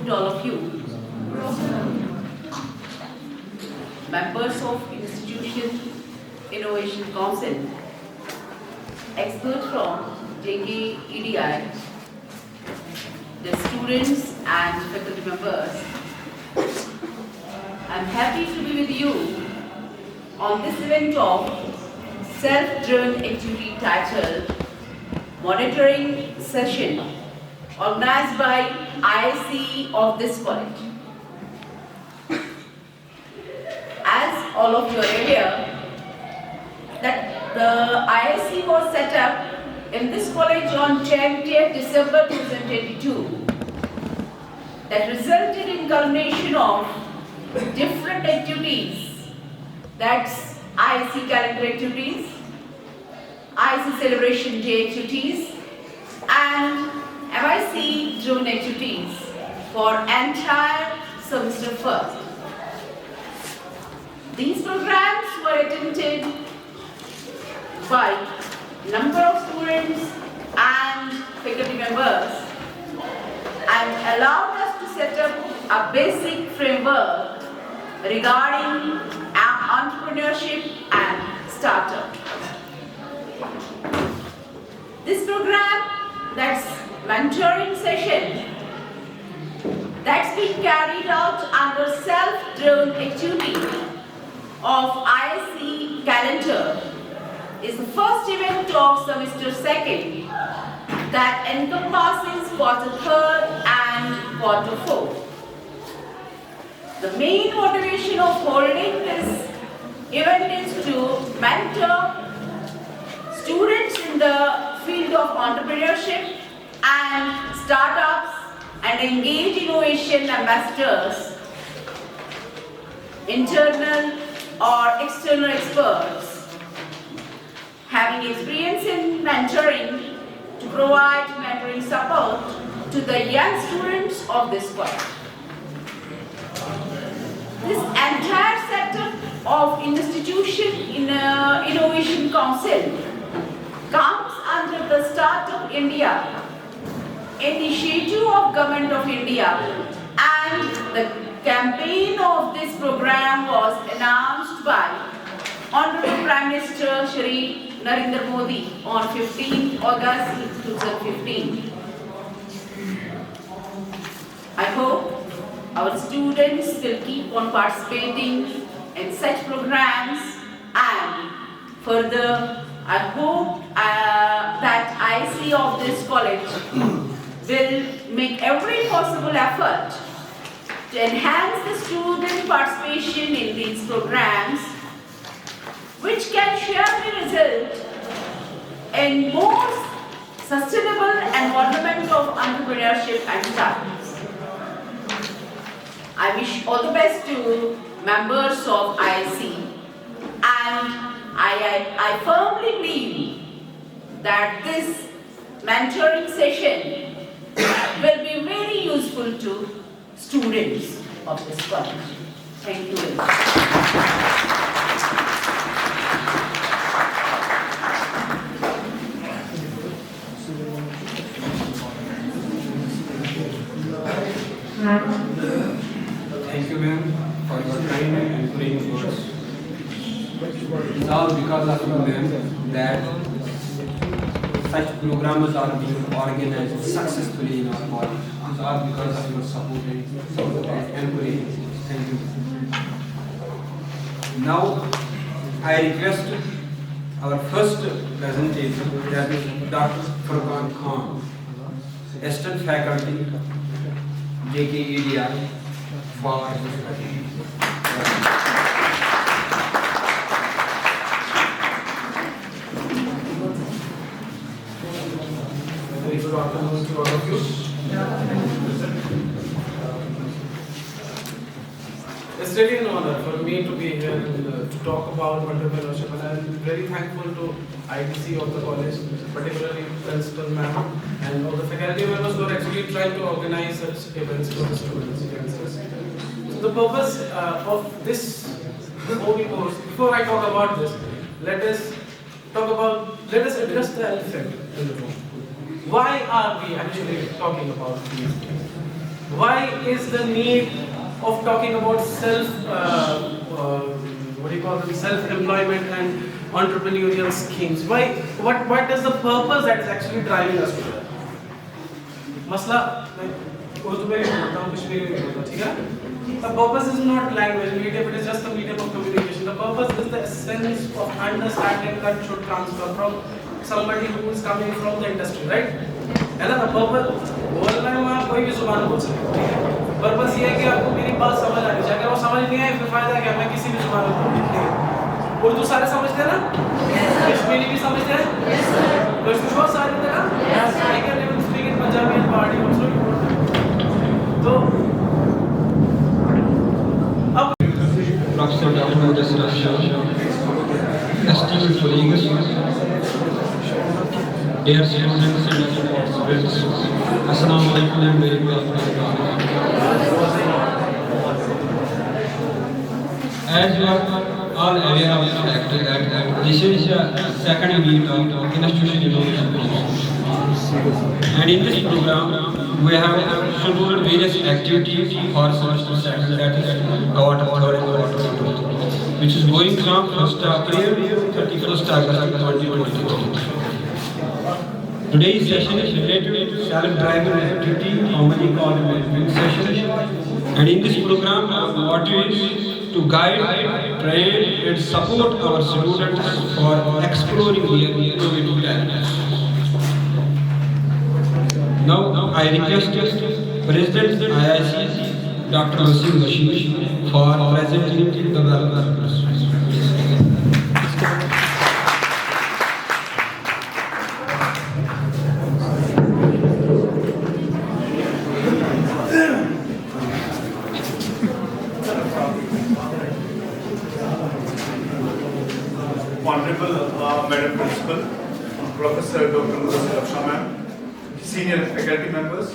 to all of you. Members of Institution Innovation Council, experts from JKEDI, the students and faculty members. I'm happy to be with you on this event of self-driven activity titled Monitoring Session, organized by IIC of this college. As all of you are aware, that the IIC was set up in this college on 20th December 2022, that resulted in culmination of different activities, that's IIC calendar activities, IIC celebration day activities, and MIC driven activities for entire semester first. These programs were attended by number of students and faculty members and allowed us to set up a basic framework regarding entrepreneurship and startup. This program, that's mentoring session, that's been carried out under self-driven activity of IIC calendar, is the first event of semester second that encompasses quarter third and quarter fourth. The main motivation of holding this event is to mentor students in the field of entrepreneurship and startups and engage innovation ambassadors, internal or external experts having experience in mentoring to provide mentoring support to the young students of this college. This entire setup of Institution Innovation Council comes under the Startup India initiative of Government of India, and the campaign of this program was announced by Honorable Prime Minister Shri Narendra Modi on 15 August 2015. I hope our students will keep on participating in such programs, and further I hope that IIC of this college will make every possible effort to enhance the student participation in these programs, which can surely result in more sustainable environment of entrepreneurship and startups. I wish all the best to members of IIC, and I firmly believe that this mentoring session will be very useful to students of this college. Thank you very much. Thank you, ma'am, for your kind and encouraging words. It's all because of you, ma'am, that such programs are being organized successfully in our college. It's all because of your support and encouraging. Thank you. Now, I request our first presentation, that is Dr. Furqan Khan, Assistant Faculty, JKEDI, for very good afternoon to all of you. It's really an honor for me to be here and to talk about entrepreneurship, and I'm very thankful to IIC of the college, particularly Principal Ma'am and all the faculty members who are actually trying to organize such events for the students. So the purpose of this whole course, before I talk about this, let us address the elephant in the room. Why are we actually talking about these things? why is the need of talking about self-employment and entrepreneurial schemes? What is the purpose that is actually driving us to that? Masla, Urdu में भी बोलता हूँ, कश्मीरी में भी बोलता हूँ, ठीक है? The purpose is not language medium, it is just a medium of communication. The purpose is the essence of understanding that should transfer from somebody who is coming from the industry, right? है ना? The purpose बोलना है वहाँ कोई भी जुबान बोल सकते हैं, ठीक है? Purpose ये है कि आपको मेरी बात समझ आनी चाहिए. अगर वो समझ नहीं आए फिर फायदा क्या? मैं किसी भी जुबान में बोल दूँ. उर्दू सारे समझते हैं ना? कश्मीरी भी समझते हैं? कुछ और सारे होते हैं ना? I can even speak in Punjabi and Pahari also. तो Professor Dr. Budgam, esteemed colleagues, dear students and friends, Assalamu alaikum and very welcome. As you are all aware of the fact that this is the second week of Institution Innovation. And in this program, we have scheduled various activities for semester second, that is Govt, third and Govt, which is going from 1st April to 31st August 2023. Today's session is related to self-driven activity, commonly called management session. And in this program, our motto is to guide, train and support our students for exploring their innovative talents. Now I request President IIC Dr. Budgam for presenting the welcome. Honorable Madam Principal, Professor Dr. Budgam, Senior faculty members,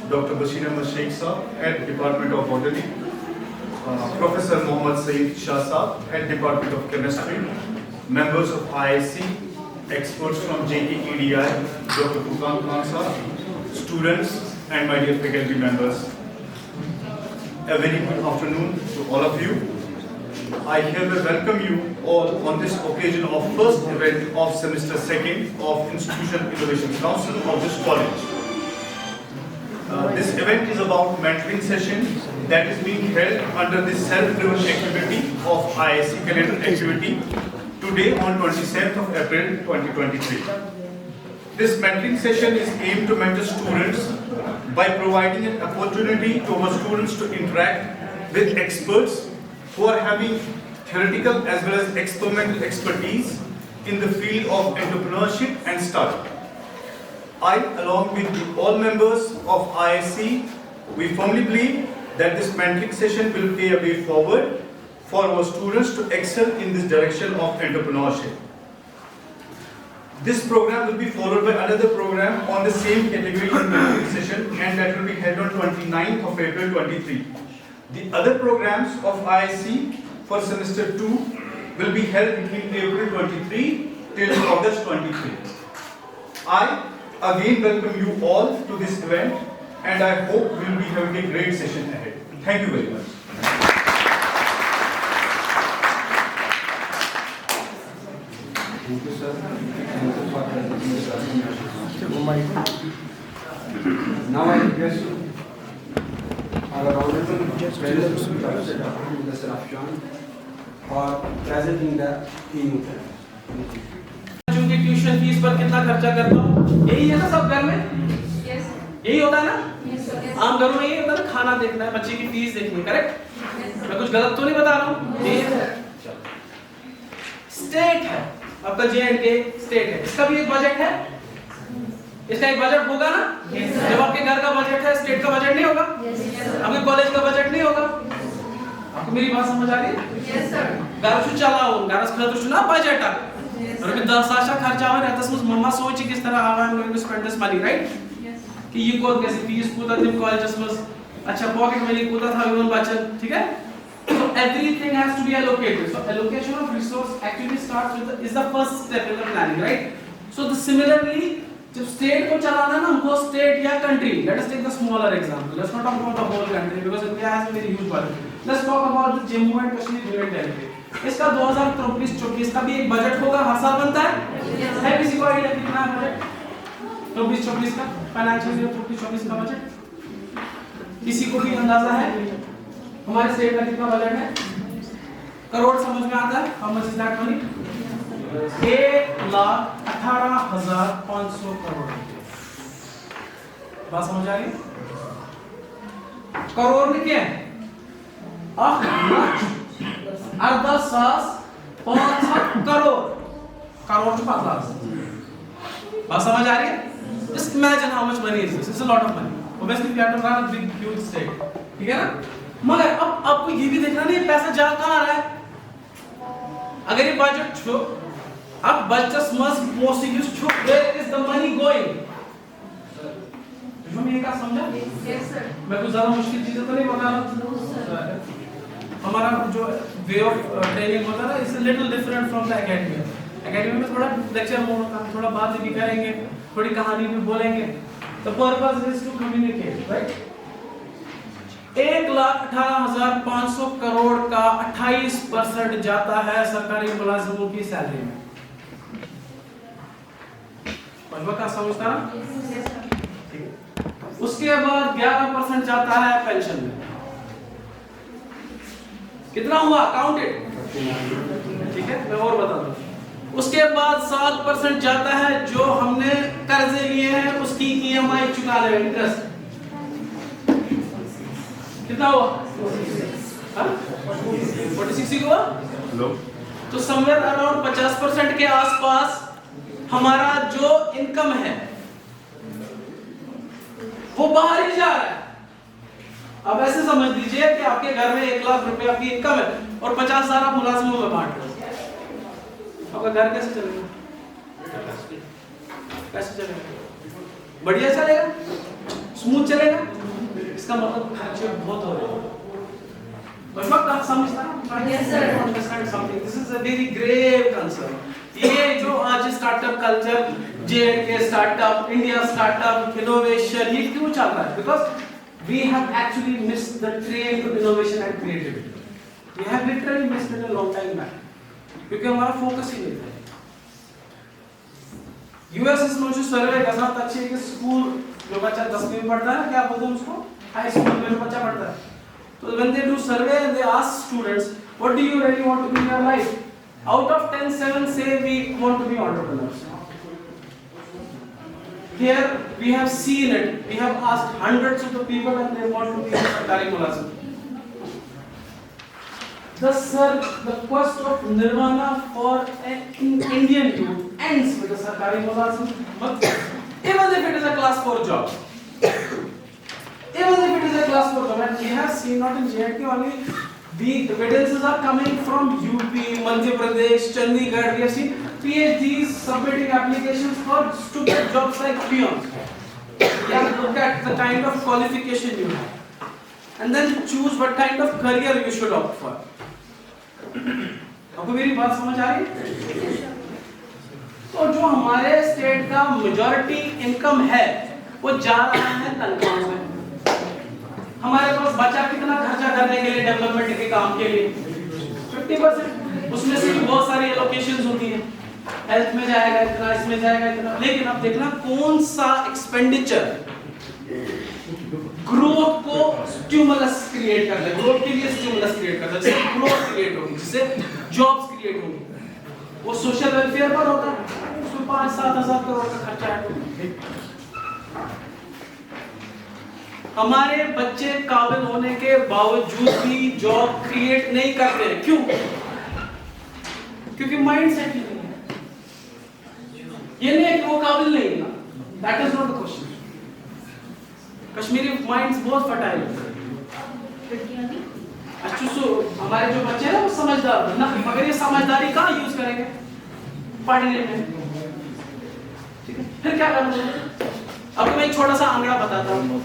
Dr. Bashir Ahmed Sheikh Saab, Head Department of Botany, Professor Mohammad Saeed Shah Saab, Head Department of Chemistry, members of IIC, experts from JKEDI, Dr. Budgam Khan Saab, students and my dear faculty members. A very good afternoon to all of you. I hereby welcome you all on this occasion of first event of semester second of Institution Innovation Council of this college. This event is about mentoring session that is being held under the self-driven activity of IIC calendar activity today on 27th of April 2023. This mentoring session is aimed to mentor students by providing an opportunity to our students to interact with experts who are having theoretical as well as experimental expertise in the field of entrepreneurship and startup. I, along with all members of IIC, we firmly believe that this mentoring session will pave a way forward for our students to excel in this direction of entrepreneurship. This program will be followed by another program on the same category in mentoring session, and that will be held on 29th of April 23. The other programs of IIC for semester 2 will be held between April 23 till August 23. I again welcome you all to this event, and I hope we will be having a great session ahead. Thank you very much. Thank you, sir. Thank you for presenting. Now I request our honorable President Professor Dr. Budgam for presenting the keynote. चूंकि tuition fees पर कितना खर्चा करता हूँ, यही है ना सब घर में? यही होता है ना? आम घरों में यही होता है ना, खाना देखना है, बच्चे की फीस देखनी है, करेक्ट? मैं कुछ गलत तो नहीं बता रहा हूँ? यही है। स्टेट है, आपका J&K स्टेट है, इसका भी एक बजट है, इसका एक बजट होगा ना? जब आपके घर का बजट है, स्टेट का बजट नहीं होगा? आपके कॉलेज का बजट नहीं होगा? आपको मेरी बात समझ आ रही है? Yes sir. गारस चलाओ, गारस खर्च ना बजट है। और अभी 10,000 खर्चा हो रहा है, तस्मस मम्मा सोची किस तरह how I'm going to spend this money, right? कि ये कोड कैसे फीस पूरा दिन कॉलेज में अच्छा पॉकेट मनी पूरा था उन बचत, ठीक है? So everything has to be allocated. So allocation of resource actually starts with is the first step in the planning, right? So similarly जब स्टेट को चलाना है ना, वो स्टेट या country, let us take the smaller example, let's not talk about the whole country because India has very huge budget. Let's talk about the Jammu and Kashmir union territory. इसका 2024-24 का भी एक बजट होगा, हर साल बनता है किसी को आइडिया कितना है बजट 24-24 का, फाइनेंशियल ईयर 24-24 का बजट किसी को भी अंदाजा है? हमारे स्टेट का कितना बजट है? करोड़ समझ में आता है? How much is that money? 1,18,500 crore. बात समझ आ रही? करोड़ में क्या है? अर्धा सास 500 करोड़, करोड़ to 5 लाख। बात समझ आ रही है? Just imagine how much money is this. It's a lot of money. Obviously, we have to run a big, huge state. ठीक है ना? मगर अब आपको ये भी देखना नहीं, पैसा जा कहाँ आ रहा है? अगर ये बजट छो, अब बजट मस्ट पॉसिबल छो, where is the money going? जो मैं क्या समझा? Yes sir. मैं कुछ ज़्यादा मुश्किल चीजें तो नहीं बता रहा। हमारा जो वे ऑफ ट्रेनिंग होता है ना, it's little different from the academy. Academy में थोड़ा लेक्चर मोड होता है, थोड़ा बात भी करेंगे, थोड़ी कहानी भी बोलेंगे। The purpose is to communicate, right? 1,18,500 crore का 28% जाता है सरकारी मुलाजिमों की सैलरी में। का समझता ना? उसके बाद 11% जाता है पेंशन में। कितना हुआ? काउंटेड? ठीक है, मैं और बता दूं। उसके बाद 7% जाता है जो हमने कर्जे लिए हैं उसकी EMI चुकाने में, इंटरेस्ट। कितना हुआ? 46 हुआ? तो समवेयर अराउंड 50% के आसपास हमारा जो इनकम है वो बाहर ही जा रहा है। अब ऐसे समझ लीजिए कि आपके घर में 1 लाख रुपए आपकी इनकम है और 50,000 आप मुलाजिमों में बांट रहे हो, आपका घर कैसे चलेगा? कैसे चलेगा? बढ़िया चलेगा? स्मूथ चलेगा? इसका मतलब खर्चे बहुत हो रहे हैं। बस वक्त आप समझता ना? Yes sir. Understand something. This is a very grave concern. ये जो आज startup culture, J&K startup, India startup, innovation, ये क्यों चल रहा है? Because we have actually missed the train to innovation and creativity. We have literally missed it a long time back. क्योंकि हमारा फोकस ही नहीं था। यूएस में जो सर्वे का साथ अच्छे कि स्कूल जो बच्चा 10वीं में पढ़ता है, क्या बोलते हैं उसको? हाई स्कूल में जो बच्चा पढ़ता है, तो when they do survey and they ask students, what do you really want to be in your life? Out of 10, 7 say we want to be entrepreneurs. Here we have seen it. We have asked hundreds of the people and they want to be sarkari mulazim. The quest of nirvana for an Indian youth ends with the sarkari mulazim. Even if it is a class 4 job. Even if it is a class 4 job, and we have seen not in J&K only, the evidences are coming from UP, Madhya Pradesh, Chandigarh. We have seen PhDs submitting applications for stupid jobs like peons. Yeah, look at the kind of qualification you have, and then choose what kind of career you should opt for. आपको मेरी बात समझ आ रही है? तो जो हमारे state का मेजॉरिटी इनकम है वो जा रहा है तनख्वाह में। हमारे पास बचा कितना खर्चा करने के लिए डेवलपमेंट के काम के लिए? 50%। उसमें से भी बहुत सारी एलोकेशंस होती हैं, हेल्थ में जाएगा इतना, इसमें जाएगा इतना। लेकिन अब देखना कौन सा एक्सपेंडिचर ग्रोथ को स्टिमुलस क्रिएट करता है, ग्रोथ के लिए स्टिमुलस क्रिएट करता है, जिससे ग्रोथ क्रिएट होगी, जिससे जॉब्स क्रिएट होंगी। वो सोशल वेलफेयर पर होता है, उसमें 5-7 हजार करोड़ का खर्चा है। हमारे बच्चे काबिल होने के बावजूद भी जॉब क्रिएट नहीं करते हैं। क्यों? क्योंकि माइंड सेट ही नहीं है। ये नहीं है कि वो काबिल नहीं है, that is not the question. Kashmiri minds बहुत फर्टाइल है। अच्छा, हमारे जो बच्चे हैं वो समझदार है ना, मगर ये समझदारी कहाँ यूज करेंगे? पढ़ने में। ठीक है, फिर क्या करेंगे? अब मैं एक छोटा सा आंकड़ा बताता हूँ।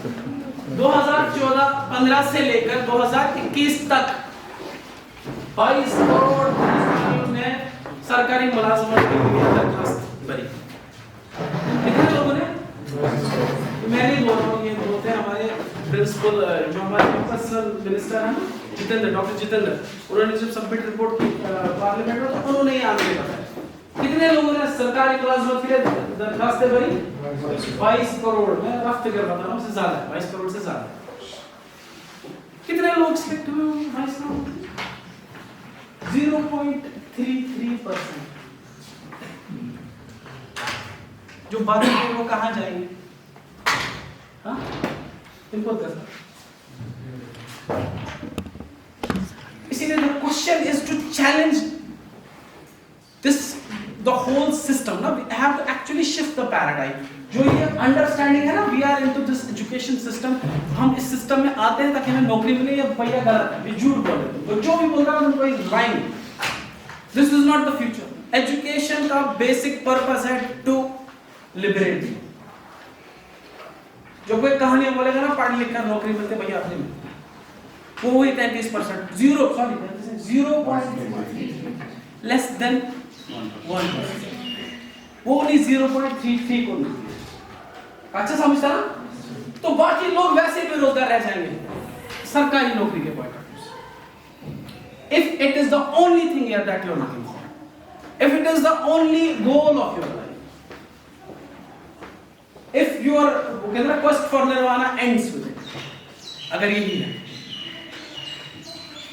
2014-15 से लेकर 2021 तक 22 करोड़ ने सरकारी मुलाजमत के लिए दरखास्त भरी। कितने लोगों ने? मैं नहीं बोल रहा हूँ, ये बोलते हैं हमारे प्रिंसिपल जो हमारे कैंपस मिनिस्टर हैं ना, जितेंद्र, डॉक्टर जितेंद्र, उन्होंने जब सबमिट रिपोर्ट की पार्लियामेंट में, तो उन्होंने ये आंसर बताया कितने लोगों ने सरकारी क्लास के लिए दरखास्तें भरी? 22 करोड़। मैं रफ फिगर बता रहा हूँ, उससे ज्यादा है, 22 करोड़ से ज्यादा। कितने लोग सिलेक्ट हुए होंगे? 22 करोड़, 0.33%। जो बाकी के वो कहाँ जाएंगे? हाँ, इनको दस। इसीलिए the question is to challenge this the whole system. Now we have to actually shift the paradigm. जो ये अंडरस्टैंडिंग है ना, we are into this education system. हम इस सिस्टम में आते हैं ताकि हमें नौकरी मिले, या भैया गलत है, ये झूठ बोल रहे हैं, जो भी बोल रहा है उनको is lying. This is not the future. Education का basic purpose है to liberate. जो कोई कहानियां बोलेगा ना, पढ़ लिख कर नौकरी मिलते भैया अपने में, वो वही 33%, 0.3 लेस देन 1%, वो नहीं 0.33 को मिलती है. अच्छा समझता ना? तो बाकी लोग वैसे बेरोजगार रह जाएंगे सरकारी नौकरी के पॉइंट ऑफ व्यू से. If it is the only thing here that you are looking for, if it is the only goal of your life, if your quest for nirvana ends with it, अगर यही है,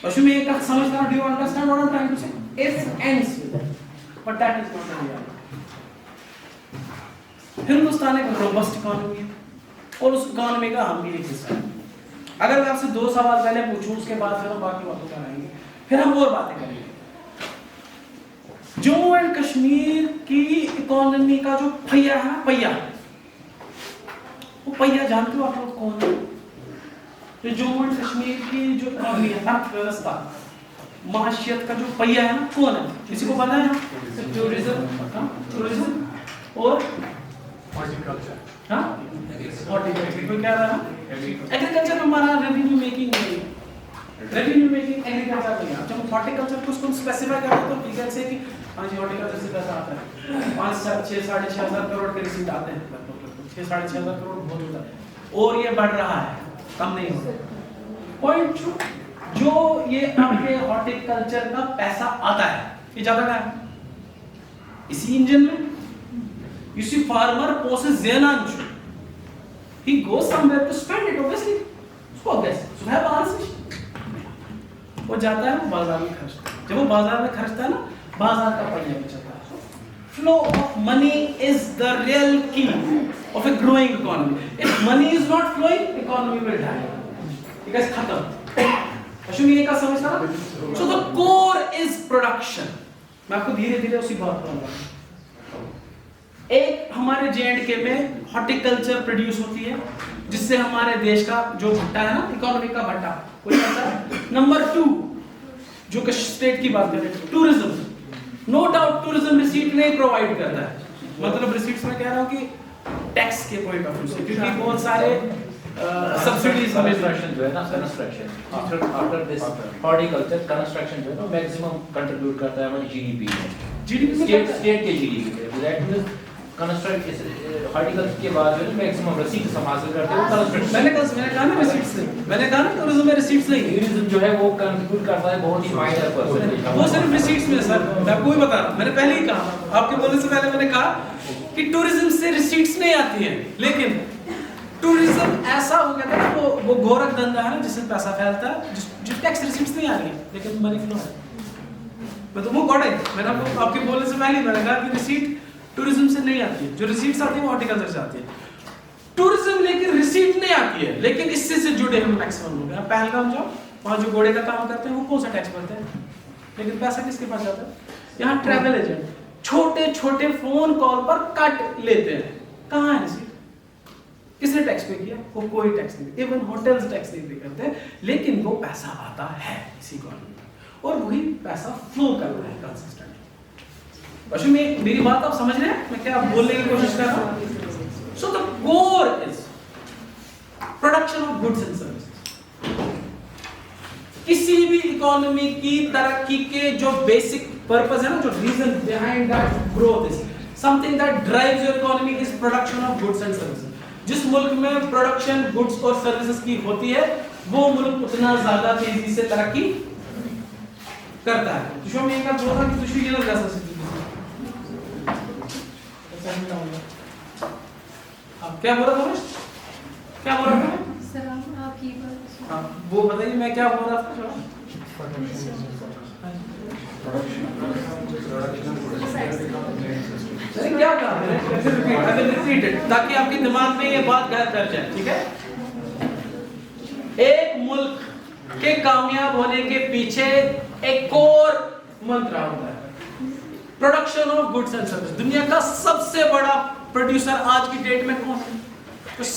Ashumi, एक समझना, do you understand what I'm trying to say? If ends with it, but that is not the reality. Hindustan एक robust economy है और उस economy का हम भी एक हिस्सा हैं. अगर मैं आपसे 2 सवाल पहले पूछूं, उसके बाद फिर हम बाकी बातों पर आएंगे, फिर हम और बातें करेंगे. जम्मू एंड कश्मीर की इकोनॉमी का जो पहिया है ना, पहिया, वो पहिया जानते हो आप लोग कौन है? तो जम्मू एंड कश्मीर की जो इकोनॉमी है, अर्थव्यवस्था, माशियत का जो पहिया है ना, कौन है? किसी को पता है? टूरिज्म और हॉर्टिकल्चर. हाँ, हॉर्टिकल्चर कोई कह रहा है एग्रीकल्चर में हमारा रेवेन्यू मेकिंग नहीं है. रेवेन्यू मेकिंग एग्रीकल्चर नहीं है. जब हॉर्टिकल्चर को उसको स्पेसिफाई करते हैं तो ठीक है से कि हाँ जी हॉर्टिकल्चर से पैसा आता है, 5-6 साढ़े 6 हज़ार करोड़ के रिसीट आते हैं, 6-6.5 हज़ार करोड़ बहुत होता है, और ये बढ़ रहा है, कम नहीं होता. पॉइंट जो ये आपके हॉर्टिकल्चर का पैसा आता है, ये ज्यादा का है इसी इंजन में. You see, farmer possesses Zenanch. He goes somewhere to spend it, obviously. उसको कैसे? सुना है बाहर से? वो जाता है, वो बाजार में खर्चता है. जब वो बाजार में खर्चता है ना, बाजार का पहिया भी चलता है. Flow of money is the real key of a growing economy. If money is not flowing, economy will die. Because खत्म. अशुमी ये का समझना? So the core is production. मैं आपको धीरे-धीरे उसी बात पर बताऊंगा. एक हमारे J&K में हॉर्टिकल्चर प्रोड्यूस होती है, जिससे हमारे देश का जो भट्टा है ना, इकोनॉमी का भट्टा, वो चलता है. नंबर 2 जो कि स्टेट की बात करें, tourism. No doubt tourism receipt नहीं प्रोवाइड करता है, मतलब रिसीट्स में कह रहा हूँ कि टैक्स के पॉइंट ऑफ व्यू से, क्योंकि बहुत सारे सब्सिडीज हमें जो है ना, construction after this horticulture construction जो है ना मैक्सिमम कंट्रीब्यूट करता है हमारी जीडीपी में, स्टेट के जीडीपी में. दैट मींस कंस्ट्रक्ट हॉर्टिकल्चर के बाद जो है मैक्सिमम रिसीट्स हम हासिल करते हैं कंस्ट्रक्शन. मैंने कहा ना रिसीट्स नहीं, मैंने कहा ना टूरिज्म में रिसीट्स नहीं. टूरिज्म जो है वो कंट्रीब्यूट करता है बहुत ही माइनर परसेंटेज, वो सिर्फ रिसीट्स में. सर मैं आपको ही बता रहा हूं, मैंने पहले ही कहा, आपके बोलने से पहले मैंने कहा कि टूरिज्म से रिसीट्स नहीं आती हैं, लेकिन टूरिज्म ऐसा हो गया था कि वो गोरख धंधा है ना, जिससे पैसा फैलता है, जो टैक्स रिसीट्स नहीं आ रही है, लेकिन मनी फ्लो है. मैं तो वो गॉड है, मैंने आपके बोलने से पहले मैंने कहा कि रिसीट टूरिज्म से नहीं आती है, जो रिसीट्स आती है वो हॉर्टिकल्चर से आती है. टूरिज्म लेकिन रिसीट नहीं आती है, लेकिन इससे से जुड़े हम मैक्सिमम लोग हैं. पहलगाम जाओ, वहाँ जो घोड़े का काम करते हैं वो कौन सा टैक्स भरते हैं, लेकिन पैसा किसके पास जाता है? यहाँ ट्रैवल एजेंट छोटे छोटे फोन कॉल पर कट लेते हैं. कहाँ है रिसीट? किसने टैक्स पे किया? वो कोई टैक्स नहीं. इवन होटल्स टैक्स नहीं पे करते, लेकिन वो पैसा आता है इसी इकोनॉमी में, और वही पैसा फ्लो कर रहा है कंसिस्टेंटली. मेरी बात आप समझ रहे हैं मैं क्या बोलने की कोशिश कर रहा हूं? So the core is production of goods and services. किसी भी इकोनॉमी की तरक्की के जो बेसिक पर्पस है ना, जो reason behind that growth is something that drives your economy is production of goods and services. जिस मुल्क में प्रोडक्शन गुड्स और सर्विसेज की होती है वो मुल्क उतना ज्यादा तेजी से तरक्की करता है। तो मैं एक बात बोल रहा कि तुझे ये लग रहा है क्या बोल रहा था? क्या बोल रहा था? सर आप ही हाँ, वो बताइए मैं क्या बोल रहा था? क्या कहा मैंने? रिपीट इट ताकि आपके दिमाग में ये बात घर कर जाए, ठीक है? एक मुल्क के कामयाब होने के पीछे एक कोर मंत्र होता है, production of goods and service. दुनिया का सबसे बड़ा प्रोड्यूसर आज की डेट में कौन है?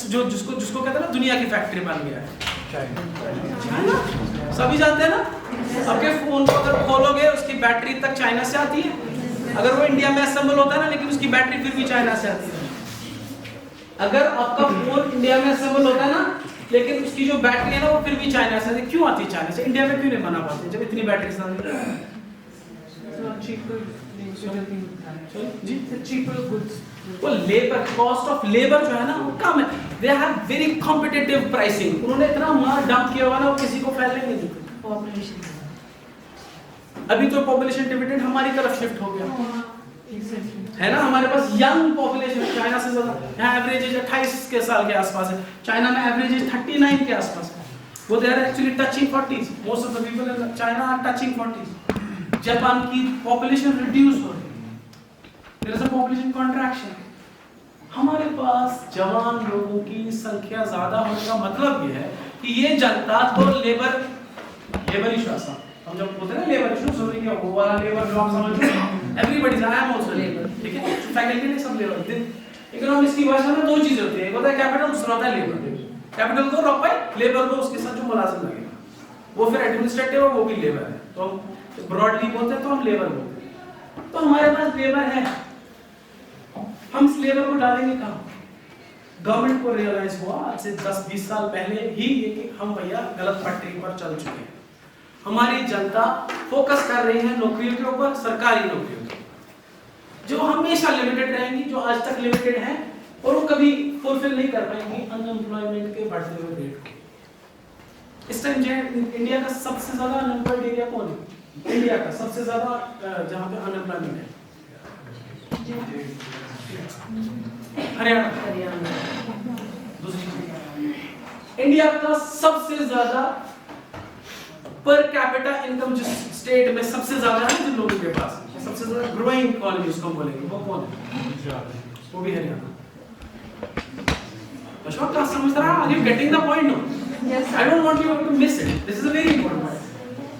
जो जिसको कहते हैं ना दुनिया की फैक्ट्री बन गया है, चाइना। सभी जानते हैं ना। आपके फोन को अगर खोलोगे उसकी बैटरी तक चाइना से आती है। अगर वो इंडिया में असेंबल होता है ना, लेकिन उसकी बैटरी फिर भी चाइना से आती है। अगर आपका फोन इंडिया में असेंबल होता है ना, लेकिन उसकी जो बैटरी है ना वो फिर भी चाइना से आती है। क्यों आती है चाइना से? इंडिया में क्यों नहीं बना पाते जब इतनी बैटरी से आती है? वो लेबर, कॉस्ट ऑफ लेबर जो है ना वो कम है। They have very competitive pricing. उन्होंने इतना माल डंप किया हुआ ना, वो किसी को फैलने नहीं देते। अभी तो पॉपुलेशन डिविडेंड हमारी तरफ शिफ्ट हो गया है ना। हमारे पास यंग पॉपुलेशन चाइना से ज्यादा। यहाँ एवरेज एज 28 के साल के आसपास है, चाइना में एवरेज एज 39 के आसपास है। वो they are actually touching 40s। Most of the people in China are touching 40s। Japan की पॉपुलेशन रिड्यूस हो रही है, there is a population contraction. हमारे पास जवान लोगों की संख्या ज्यादा होने का मतलब ये है कि ये जनता तो लेबर इशू आसा हम जब बोलते हैं ना लेबर इशू, समझ गया वो वाला लेबर जो आप समझ रहे हो। Everybody I am also labour, ठीक है? फैकल्टी ने सब लेबर। इकोनॉमिक्स की भाषा में दो चीजें होती है, एक होता है कैपिटल, दूसरा होता है लेबर। कैपिटल को रॉक बाय लेबर को उसके साथ जो मुलाजिम लगेगा वो फिर एडमिनिस्ट्रेटिव और वो भी लेबर है। तो ब्रॉडली बोलते हैं तो हम लेबर बोलते हैं। तो हमारे पास लेबर है, हम इस लेबर को डालेंगे कहाँ? गवर्नमेंट को रियलाइज हुआ आज से 10-20 साल पहले ही ये कि हम भैया गलत पटरी पर चल चुके हैं। हमारी जनता फोकस कर रही है नौकरियों के ऊपर, सरकारी नौकरियों के, जो हमेशा लिमिटेड रहेंगी, जो आज तक लिमिटेड है और वो कभी फुलफिल नहीं कर पाएंगी अनएम्प्लॉयमेंट के बढ़ते हुए रेट को। इस टाइम इंडिया का सबसे ज्यादा अनएम्प्लॉयड एरिया कौन है? इंडिया का सबसे ज्यादा जहां पे अनएम्प्लॉयमेंट है हरियाणा। दूसरी इंडिया का सबसे ज्यादा पर कैपिटा इनकम जिस स्टेट में सबसे ज्यादा है, जिन लोगों के पास सबसे ज्यादा ग्रोइंग इकोनॉमी उसको बोलेंगे, वो कौन है? वो भी हरियाणा। अशोक क्या समझ रहा है? Are you getting the point? No, I don't want you to miss it, this is a very important point.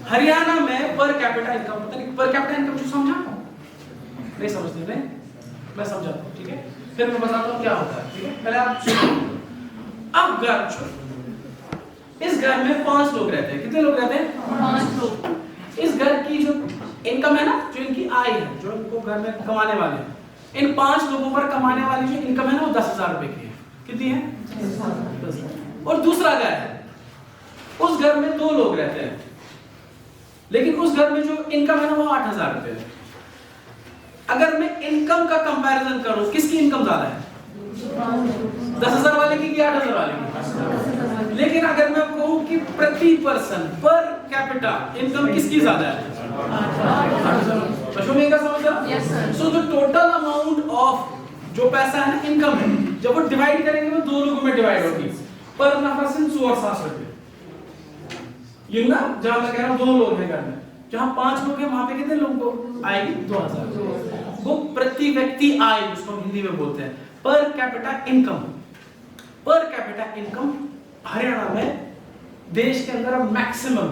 Haryana में पर कैपिटा इनकम, पता नहीं पर कैपिटा इनकम जो समझा नहीं समझते नहीं, मैं समझाता हूं, ठीक है? फिर मैं बताता हूं क्या होता है, ठीक है? पहले आप सुनो। अब घर, इस घर में 5 लोग रहते हैं। कितने लोग रहते हैं? 5 लोग। इस घर की जो इनकम है ना, जो इनकी आय है, जो इनको घर में कमाने वाले हैं, इन 5 लोगों पर कमाने वाली जो इनकम है ना वो 10,000 रुपए की है। कितनी है? 10,000। और दूसरा घर है, उस घर में 2 लोग रहते हैं, लेकिन उस घर में जो इनकम है ना वो 8,000 रुपए है। अगर मैं इनकम का कंपैरिजन करूं, किसकी इनकम ज्यादा है? 10,000 वाले की 8,000 वाले की? लेकिन अगर मैं कहूं कि प्रति पर्सन पर कैपिटा इनकम किसकी ज्यादा है? 8,000। में का समझ रहा? So the total amount of जो पैसा है ना इनकम है, जब वो डिवाइड करेंगे वो 2 लोगों में डिवाइड होगी। पर पर्सन 100 और 700 रुपए। ये ना जहां मैं कह रहा हूं 2 लोग हैं घर में, जहां 5 लोग हैं वहां पे कितने लोगों को आएगी? 2,000। वो प्रति व्यक्ति आय उसको हम हिंदी में बोलते हैं per capita income. Per capita income Haryana में देश के अंदर मैक्सिमम,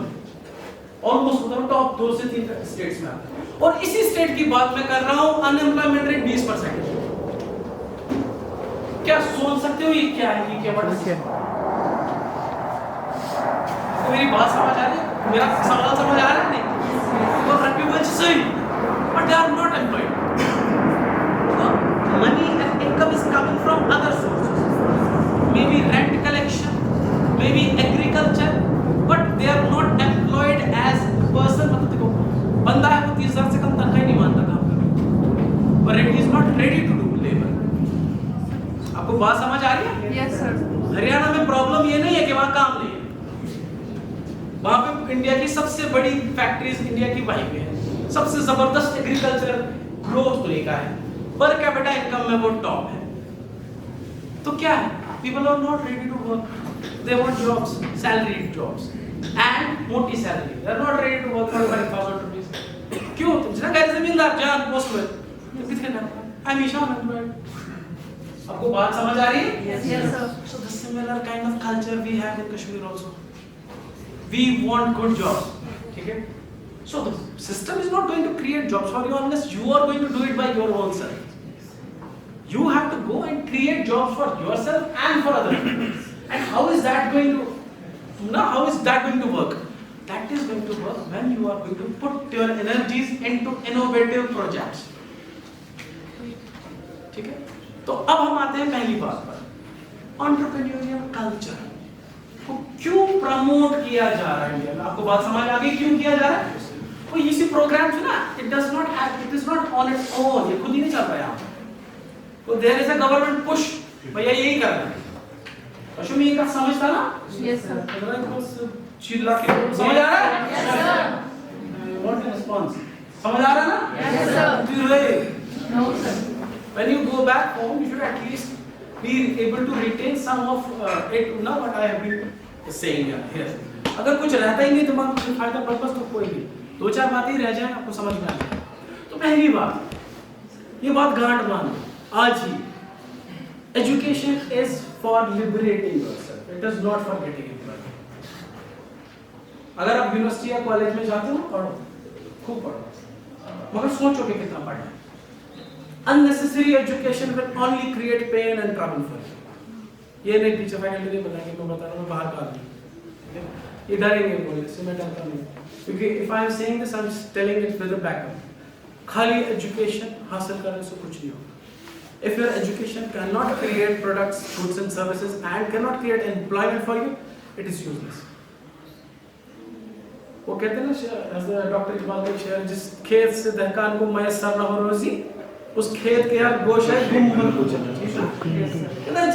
ऑलमोस्ट मतलब टॉप 2 से 3 स्टेट्स में आता है। और इसी स्टेट की बात मैं कर रहा हूं, अनएम्प्लॉयमेंट रेट 20%। क्या सोच सकते हो ये क्या है? ये क्या वर्ड है? मेरी बात समझ आ रही है? मेरा सवाल समझ आ रहा है? नहीं तो people say but they are not employed. Money and income is coming from other sources, maybe rent collection, maybe agriculture, but they are not employed as person. मतलब देखो बंदा है वो 30,000 से कम तनख्वाह नहीं मानता काम करने, but it is not ready to do labor. आपको बात समझ आ रही है? Yes, sir. हरियाणा में प्रॉब्लम ये नहीं है कि वहाँ काम नहीं है, वहाँ पे इंडिया की सबसे बड़ी फैक्ट्रीज इंडिया की वहीं पे है, सबसे जबरदस्त एग्रीकल्चर ग्रोथ का है, पर कैपिटा इनकम में वो टॉप है। तो क्या है, people are not ready to work, they want jobs, salaried jobs and मोटी salary, they are not ready to work for 5000 rupees. क्यों? तुम जितना गैर जमींदार जान पोस्ट में तो किसके नाम आई एम ईशान एम्प्लॉयड। आपको बात समझ आ रही है? Yes, sir. So the similar kind of culture we have in Kashmir also. We want good jobs. ठीक है? So the system is not going to create jobs for you unless you are going to do it by your own self. You have to go and create jobs for yourself and for others. And how is that going to work? That is going to work when you are going to put your energies into innovative projects. ठीक है? तो अब हम आते हैं पहली बात पर, एंटरप्रेन्योरियल कल्चर को क्यों प्रमोट किया जा रहा है इंडिया में। आपको बात समझ आ गई क्यों किया जा रहा है? वो इसी प्रोग्राम से ना, it is not on its own, ये खुद ही नहीं चल रहा है। तो there is a government push, भैया यही करना है। अशुमी का समझता ना? Yes, sir. चिल्ला के समझ आ रहा है? Yes, sir. What is response? समझ आ रहा है ना? Yes, sir. No, sir. When you go back home, you should at least be able to retain some of it. Now, what I have been saying here. अगर कुछ रहता ही नहीं दिमाग में फायदा पर्पस तो कोई नहीं, दो चार बातें ही रह जाए आपको समझ में आ जाए। तो पहली बात, ये बात गांठ मानो आज ही, education is for liberating yourself, it is not for getting employment. अगर आप यूनिवर्सिटी या कॉलेज में जाते हो, पढ़ो, खूब पढ़ो, मगर सोचो कि कितना पढ़ना है। Unnecessary education will only create pain and trouble for you. ये नहीं टीचर फैकल्टी ने बताया कि मैं बता रहा हूँ, मैं बाहर का आदमी, ठीक है? ये डरेंगे बोलने से, मैं डरता नहीं, क्योंकि if I am saying this, I am telling it with a backup. खाली education हासिल करने से कुछ नहीं होगा। If your education cannot create products, goods and services and cannot create employment for you, it is useless. वो कहते हैं ना, डॉक्टर इकबाल का शेर, जिस खेत से दहकान को मैसर न हो रोजी, उस खेत के यार गोश है गुम कुछ है।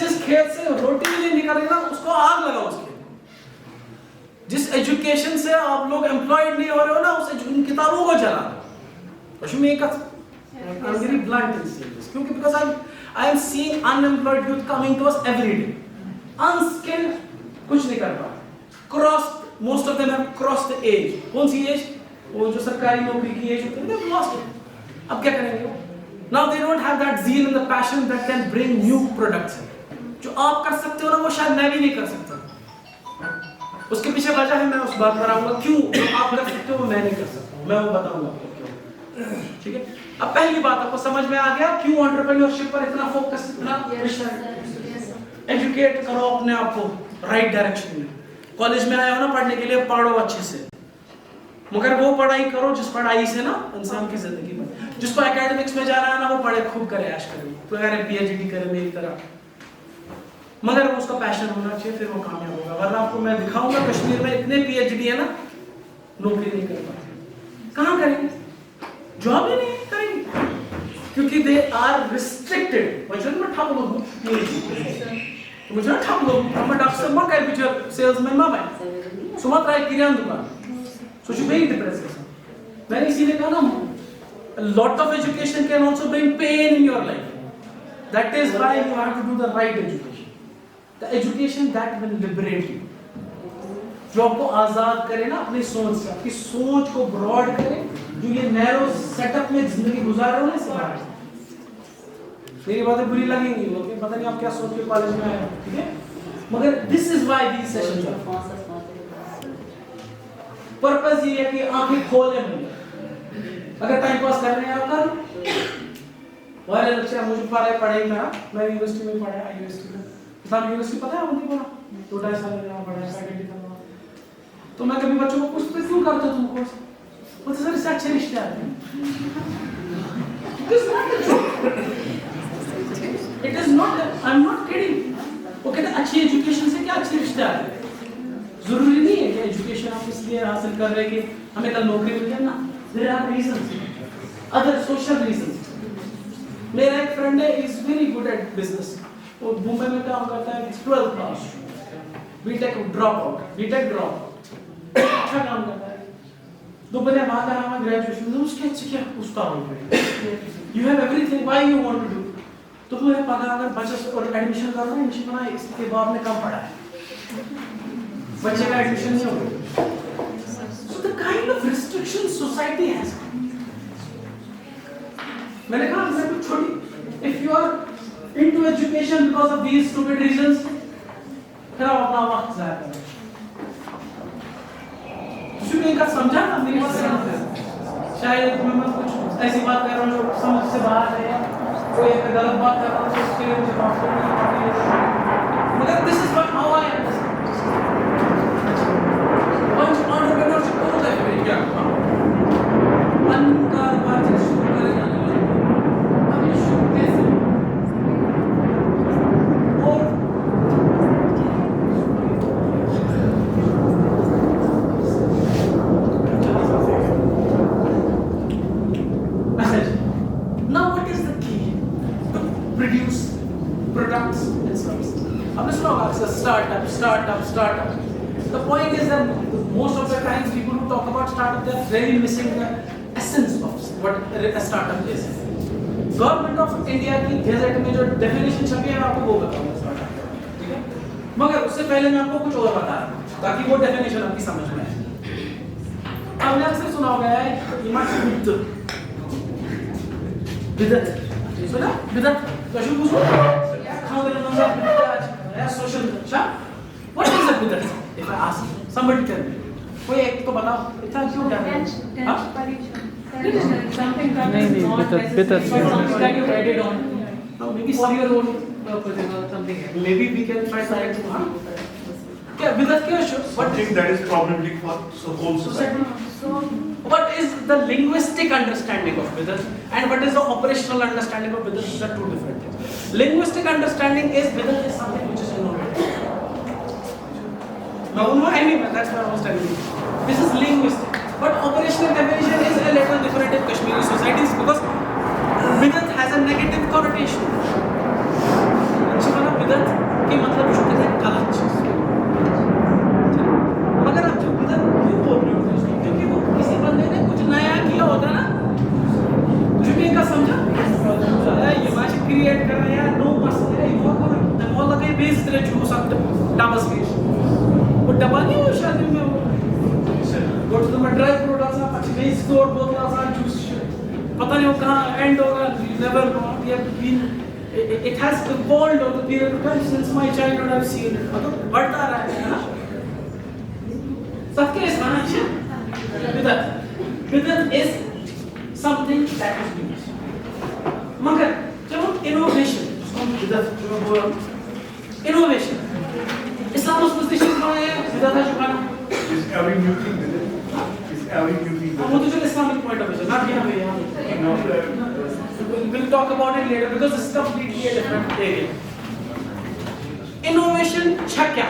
जिस खेत से रोटी भी नहीं निकल रही ना, उसको आग लगाओ उस खेत में। जिस एजुकेशन से आप लोग एम्प्लॉयड नहीं हो रहे हो ना, उन किताबों को जला दो। very blunt in saying this, क्योंकि because I am seeing unemployed youth coming to us every day, unskilled, कुछ नहीं कर पा, crossed, most of them have crossed the age। कौन सी एज? वो जो सरकारी नौकरी की एज होती है, they've lost it। अब क्या करेंगे? Now they don't have that zeal and the passion that can bring new products। जो आप कर सकते हो ना, वो शायद मैं भी नहीं कर सकता। उसके पीछे वजह है, मैं उस बात पर आऊंगा क्यों जो आप कर सकते हो मैं नहीं कर सकता, मैं वो बताऊंगा आपको क्यों। ठीक है? अब पहली बात आपको समझ में आ गया क्यों एंटरप्रेन्योरशिप पर इतना फोकस, इतना प्रेशर। एजुकेट करो अपने आप को राइट डायरेक्शन में। कॉलेज में आए हो ना पढ़ने के लिए, पढ़ो अच्छे से, मगर वो पढ़ाई करो जिस पढ़ाई से ना इंसान की जिंदगी में, जिसको एकेडमिक्स में जाना है ना, वो पढ़े, खूब करे, ऐश करे, अगर पीएचडी करे मेरी तरह, मगर वो उसका पैशन होना चाहिए, फिर वो कामयाब होगा। वरना आपको मैं दिखाऊंगा कश्मीर में इतने पीएचडी है ना, नौकरी नहीं कर पाते। कहाँ करेंगे? जॉब ही नहीं करेंगे, क्योंकि दे आर रिस्ट्रिक्टेड। मुझे ना ठाप लोग मुझे ना ठाप लोग हम डॉक्टर मां का पिक्चर सेल्समैन मां भाई सुमत राय किराना दुकान सोचो वेरी डिप्रेसिंग। मैंने इसीलिए कहा ना, a lot of education can also bring pain in your life. That is why you have to do the right education, the education that will liberate you, जो आपको आजाद करे ना अपनी सोच से, आपकी सोच को ब्रॉड करे, जो ये नैरो सेटअप में जिंदगी गुजार रहे हो ना, इससे बाहर। मेरी बातें बुरी लगेंगी, ओके, पता नहीं आप क्या सोच के कॉलेज में आए, ठीक है, मगर this is why these sessions are. Purpose ये है कि आंखें खोले मुझे, अगर टाइम पास करने हैं आप कर, वाले लक्ष्य मुझे पढ़ाई मेरा, मैं यूनिवर्सिटी में पढ़ा, यूनिवर्सिटी में इस्लाम यूनिवर्सिटी पता है मुझे, बोला 2-2.5 साल में पढ़ा, फैकल्टी था। तो मैं कभी बच्चों को पूछता क्यों करते हो तुम कोर्स, वो तो सर इससे अच्छे रिश्ते आते हैं। It is not, I am not kidding. वो कहते हैं अच्छी एजुकेशन से क्या अच्छे रिश्ते आते हैं। जरूरी नहीं है कि एजुकेशन आप इसलिए हासिल कर रहे हैं कि हमें कल नौकरी मिल जाए ना, there are reasons, other social reasons. मेरा एक फ्रेंड है, is very good at business, वो मुंबई में काम करता है 12th पास, बीटेक ड्रॉप आउट, अच्छा काम करता है। तो बोले वहाँ का हमारा ग्रेजुएशन में उसके अच्छे क्या उसका हो गया, you have everything, why you want to do? तो वो है पता अगर बच्चे और एडमिशन कर रहा है इंशाल्लाह बना इसके बाद में कम पड़ा है, बच्चे का एडमिशन नहीं हो गया। So the kind of restrictions society has. मैंने कहा मैं कुछ छोटी, if you are into education because of these stupid reasons, फिर आप अपना वक्त जाया करें। शुक्रिया का समझा ना मेरी बात, शायद मैं कुछ ऐसी बात कर रहा हूँ जो समझ से बाहर है, कोई एक गलत बात कर रहा हूँ तो उसके लिए मुझे माफ करना चाहिए, मगर this is what how I understand. Entrepreneurship को होता है क्या? अनकार बात शुरू करेगा अभी शुरू कैसे? और message. Now what is the key to produce products and services? आपने सुना होगा startup. The point is that most of the times people who talk about startup, they are very missing the essence of what a startup is. Government of India की gadget में जो definition छपी है मैं आपको वो बताऊंगा startup, ठीक है? मगर उससे पहले मैं आपको कुछ और बता रहा हूँ ताकि वो definition आपकी समझ में आए। आपने अक्सर सुना होगा बिदअत तो शुरू पूछो खाओ देना नंबर आज social अच्छा what is a bidat? If I ask somebody tell me, कोई एक तो बताओ इतना क्यों डर रहे हो? Something that is not necessary, but something that you added on. No, maybe for your own Purpose or something else. maybe we can try to क्या बिदत क्या है? Something that is problematic for the whole society. So, What is the linguistic understanding of bidat and what is the operational understanding of bidat? These are two different things. Linguistic understanding is bidat is something which is innovative. Now, I mean that's what I was telling you. This is linguistic, but operational definition is a little different in Kashmiri societies because bidat has a negative connotation. बिदत के मतलब जो कहते हैं गलत चीज, मगर आप जो बिदत क्यों बोल रहे हो दोस्तों? क्योंकि वो किसी बंदे ने कुछ नया किया होता ना, जुमे का समझा ये मैच क्रिएट कर रहे हैं नो मसले ये वो लगे बेच रहे जूस अब डबल स्पीच वो डबल नहीं हो शादी में वो go to the dry fruit आसा अच्छी बेच स्टोर बोतल आसा जूस पता नहीं वो कहाँ एंड होगा never we have been it has evolved over the period of time since my childhood I've seen it मतलब बढ़ता रहा है ना सबके इस माना बिदत is something that is new मगर जब हम innovation जिसको हम बिदत जो मैं बोल रहा हूँ innovation इस्लाम उस पोजीशन में है बिदत है जुबान Is every new thing bidat? Is every new thing वो तो जो इस्लामिक पॉइंट ऑफ व्यू ना यहाँ पे we'll talk about it later because this is completely a different area. Innovation क्या?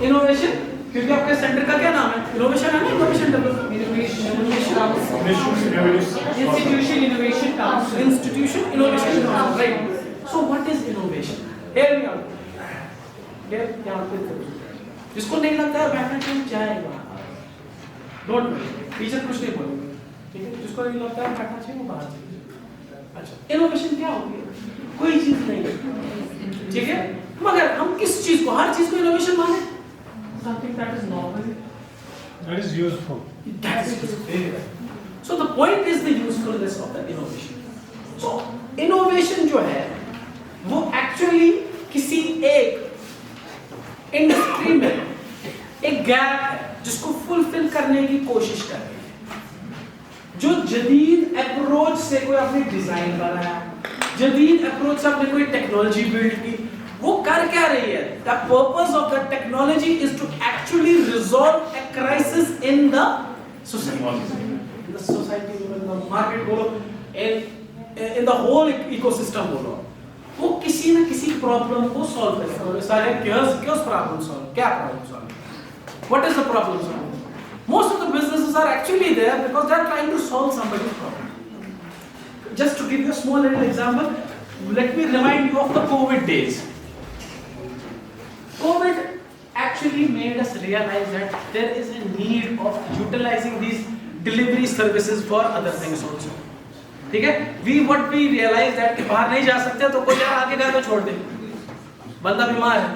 Innovation क्योंकि आपके सेंटर का क्या नाम है? Innovation है ना? Innovation Development. Institution Innovation Council. Institution Innovation Council, right? So what is innovation? Here we are. Here यहाँ पे जिसको नहीं लगता है बैठना क्यों जाएगा? Don't worry. टीचर कुछ नहीं बोलेंगे. ठीक है जिसको नहीं लगता है बैठना चाहिए वो बाहर चाहिए। अच्छा इनोवेशन क्या होती है? कोई चीज नहीं है ठीक है मगर हम किस चीज को हर चीज को इनोवेशन माने? Something that is normal. That is useful. That's very right. So the point is the usefulness of the innovation. So innovation जो है वो actually किसी एक इंडस्ट्री में एक गैप है जिसको फुलफिल करने की कोशिश कर रही है। जो जदीद अप्रोच से कोई अपनी डिजाइन बनाया, जदीद अप्रोच से अपने कोई टेक्नोलॉजी बिल्ड की, वो कर क्या रही है? The purpose of the technology is to actually resolve a crisis in the society. In the society, in the market बोलो, in the whole ecosystem बोलो, वो किसी ना किसी प्रॉब्लम को सॉल्व करेगा। सारे क्यों प्रॉब्लम सॉल्व? क्या problem solve? What is the problem solving? Most of the businesses are actually there because they are trying to solve somebody's problem. Just to give you a small little example, let me remind you of the COVID days. COVID actually made us realize that there is a need of utilizing these delivery services for other things also. ठीक है? What we realize that कि बाहर नहीं जा सकते तो कोई यार आगे घर में छोड़ दे, बंदा बीमार है.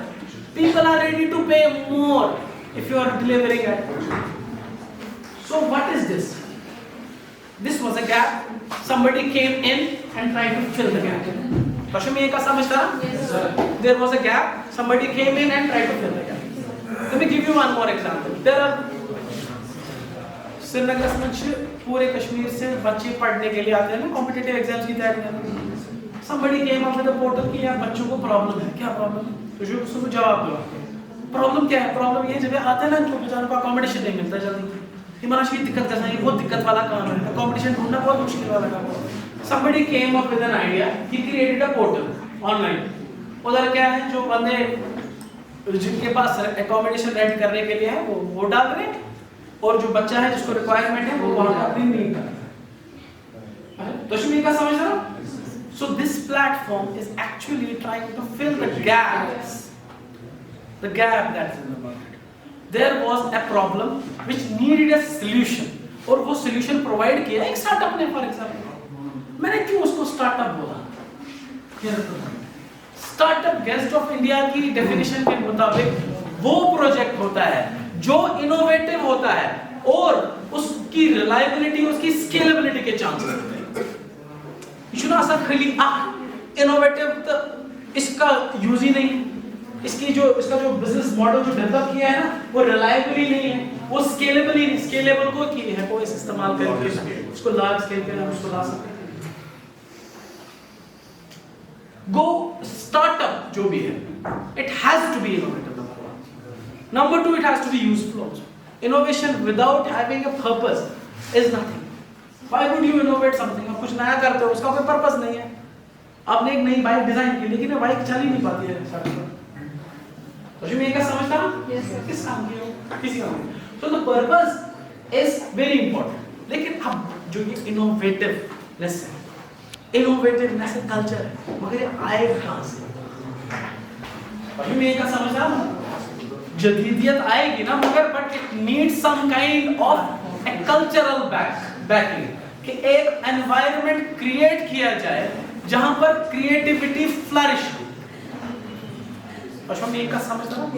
People are ready to pay more if you are delivering it. So what is this? This was a gap. Somebody came in and tried to fill the gap. Kashmir ka samajhta? Yes, sir. There was a gap. Somebody came in and tried to fill the gap. Let me give you one more example. There are Srinagar में पूरे कश्मीर से बच्चे पढ़ने के लिए आते हैं ना, कॉम्पिटिटिव एग्जाम्स की तैयारी करने के लिए. Somebody came up with a portal कि यार बच्चों को प्रॉब्लम है. क्या प्रॉब्लम है? तो जो उसको जवाब दो. प्रॉब्लम क्या है? प्रॉब्लम ये जब आते हैं ना तो बेचारों को अकोमोडेशन नहीं मिलता जल्दी. हिमांश की दिक्कत करना ये बहुत दिक्कत वाला काम है. अकोमोडेशन ढूंढना बहुत मुश्किल वाला काम है. Somebody came up with an idea. He created a portal online. उधर क्या है, जो बंदे जिनके पास अकोमोडेशन रेंट करने के लिए है वो डाल रहे हैं, और जो बच्चा है जिसको रिक्वायरमेंट है वो वहां का अपनी नहीं कर रहा है. तो कश्मीर का समझ रहा. So this platform is actually trying to fill the gaps, the gap that's in the market. There was a problem which needed a solution, और वो solution provide किया एक startup ने. For example, मैंने क्यों उसको startup बोला? Startup Guest of India की definition के मुताबिक वो प्रोजेक्ट होता है जो इनोवेटिव होता है और उसकी रिलायबिलिटी, उसकी स्केलेबिलिटी के चांसेस होते हैं. इशू ना सब खाली इनोवेटिव तो इसका यूज ही नहीं, इसका जो बिजनेस मॉडल जो डेवलप किया है ना वो रिलायबल ही नहीं है, वो स्केलेबल ही नहीं. स्केलेबल को की है कोई इस्तेमाल करके उसको लार्ज स्केल पे हम उसको ला सकते हैं. गो स्टार्टअप जो भी है, it has to be innovative. Number 2, it has to be useful also. Innovation without having a purpose is nothing. Why would you innovate something? आप कुछ नया करते हो, उसका कोई पर्पस नहीं है. आपने एक नई बाइक डिजाइन की, लेकिन बाइक चल ही नहीं पाती है सड़क पर. तो मैं क्या समझता हूँ? किस काम की हो? किसी काम की. So the purpose is very important. लेकिन अब जो ये innovativeness है, innovativeness है कल्चर है, मगर ये आए कहाँ से? मैं क्या समझता हूँ? जदीदियत आएगी ना, मगर but it needs some kind of a cultural backing, कि एक एनवायरनमेंट क्रिएट किया जाए जहां पर क्रिएटिविटी फ्लरिश हो. अशोक का समझ रहा हूं?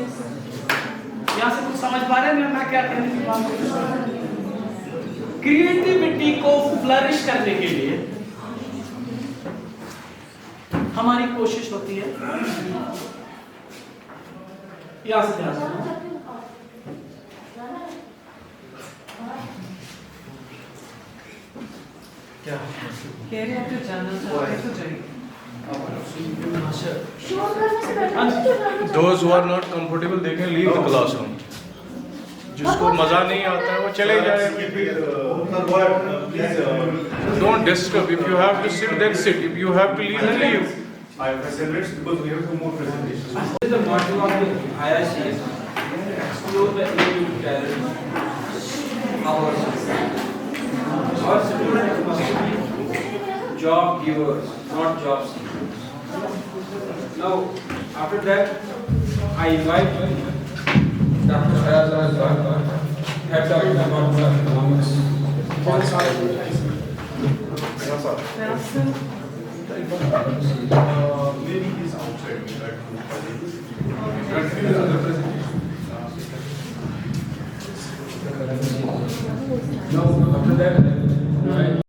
यहां से कुछ समझ पा रहे हैं मैं क्या कहने की बात कर रहा हूं? क्रिएटिविटी को फ्लरिश करने के लिए हमारी कोशिश होती है. यहाँ से ध्यान रखना. क्या कह रहे हैं तो चैनल से तो चाहिए. Those who are not comfortable, they can leave the classroom. जिसको मजा नहीं आता है वो चले जाए. Don't disturb. If you have to sit, then sit. If you have to leave, then leave. I have accelerates because we have two more presentations. This is the module of the IIC. Explore the individual talent. Our students must be job givers, not job seekers. Now, after that, I invite Dr. Shahzad Azhar, head of the Department of Economics. Maybe he's outside. Continue the other presentation. No, after that, right.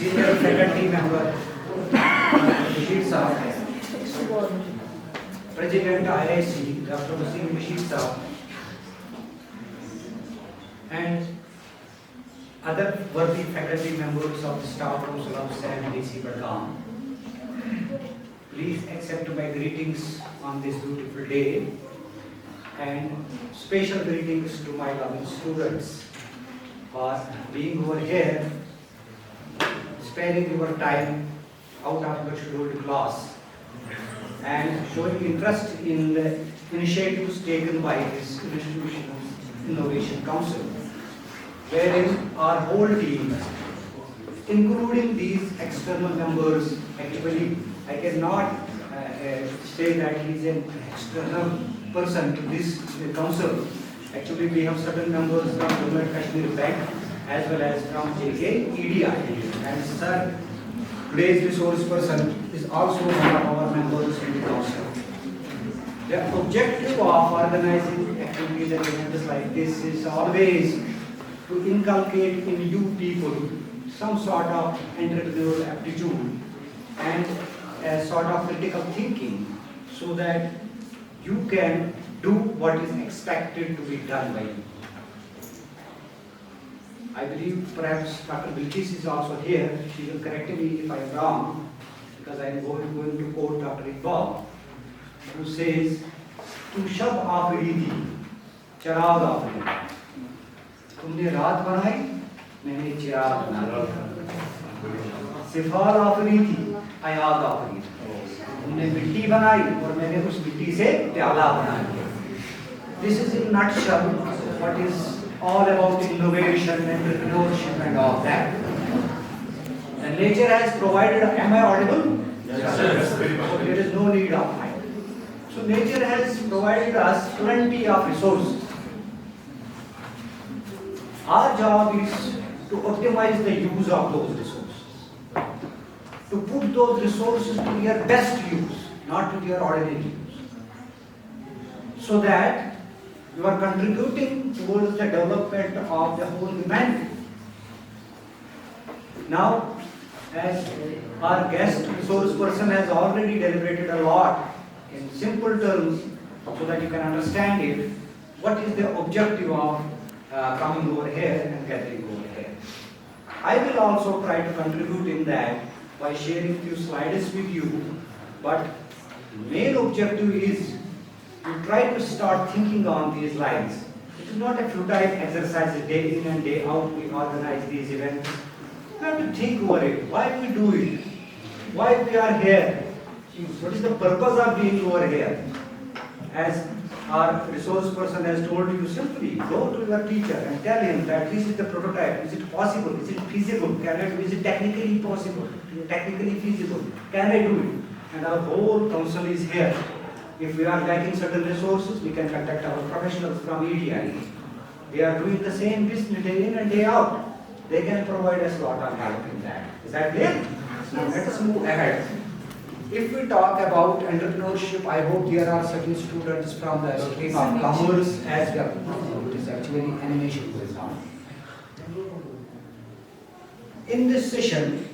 Senior faculty member, Rashid Saab, President IIC, Dr. Wasim Rashid Saab, and other worthy faculty members of the staff of Govt and IIC Budgam. Please accept my greetings on this beautiful day and special greetings to my loving students. for being over here, sparing your time out of your scheduled class and showing interest in the initiatives taken by this Institutional Innovation Council, wherein our whole team, including these external members, actually I cannot say that he is an external person to this council. Actually, we have certain members from Govt Kashmir Bank as well as from JK EDI. And sir, today's resource person is also one of our members in the council. The objective of organizing activities and events like this is always to inculcate in you people some sort of entrepreneurial aptitude and a sort of critical thinking so that you can do what is expected to be done by you. I believe perhaps Dr. Bilkis is also here. She will correct me if I am wrong, because I am going to quote Dr. Iqbal, who says, "Tu shab aafri thi, chirag aafri. तुमने रात बनाई, मैंने चिराग बनाया. सिफार आफरी थी, आयाद आफरी थी. तुमने मिट्टी बनाई और मैंने उस मिट्टी से प्याला बनाया." This is in nutshell what is all about innovation, entrepreneurship and all that. And nature has provided, am I audible? Yes, sir. So there is no need of mine. So nature has provided us plenty of resources. Our job is to optimize the use of those resources, to put those resources to their best use, not to their ordinary use, so that you are contributing towards the development of the whole humanity. Now, as our guest resource person has already deliberated a lot in simple terms so that you can understand it, what is the objective of coming over here and gathering over here. I will also try to contribute in that by sharing few slides with you, but main objective is to try to start thinking on these lines. It is not a futile exercise day in and day out we organize these events. We have to think over it. Why we do it? Why we are here? What is the purpose of being over here? As our resource person has told you, simply go to your teacher and tell him that this is the prototype. Is it possible? Is it feasible? Is it technically possible? Is it technically feasible? Can I do it? And our whole council is here. If we are lacking certain resources, we can contact our professionals from EDI. They are doing the same business day in and day out. They can provide us a lot of help in that. Is that clear? Now let us move ahead. If we talk about entrepreneurship, I hope there are certain students from the stream of commerce as well. It is actually animation going on. In this session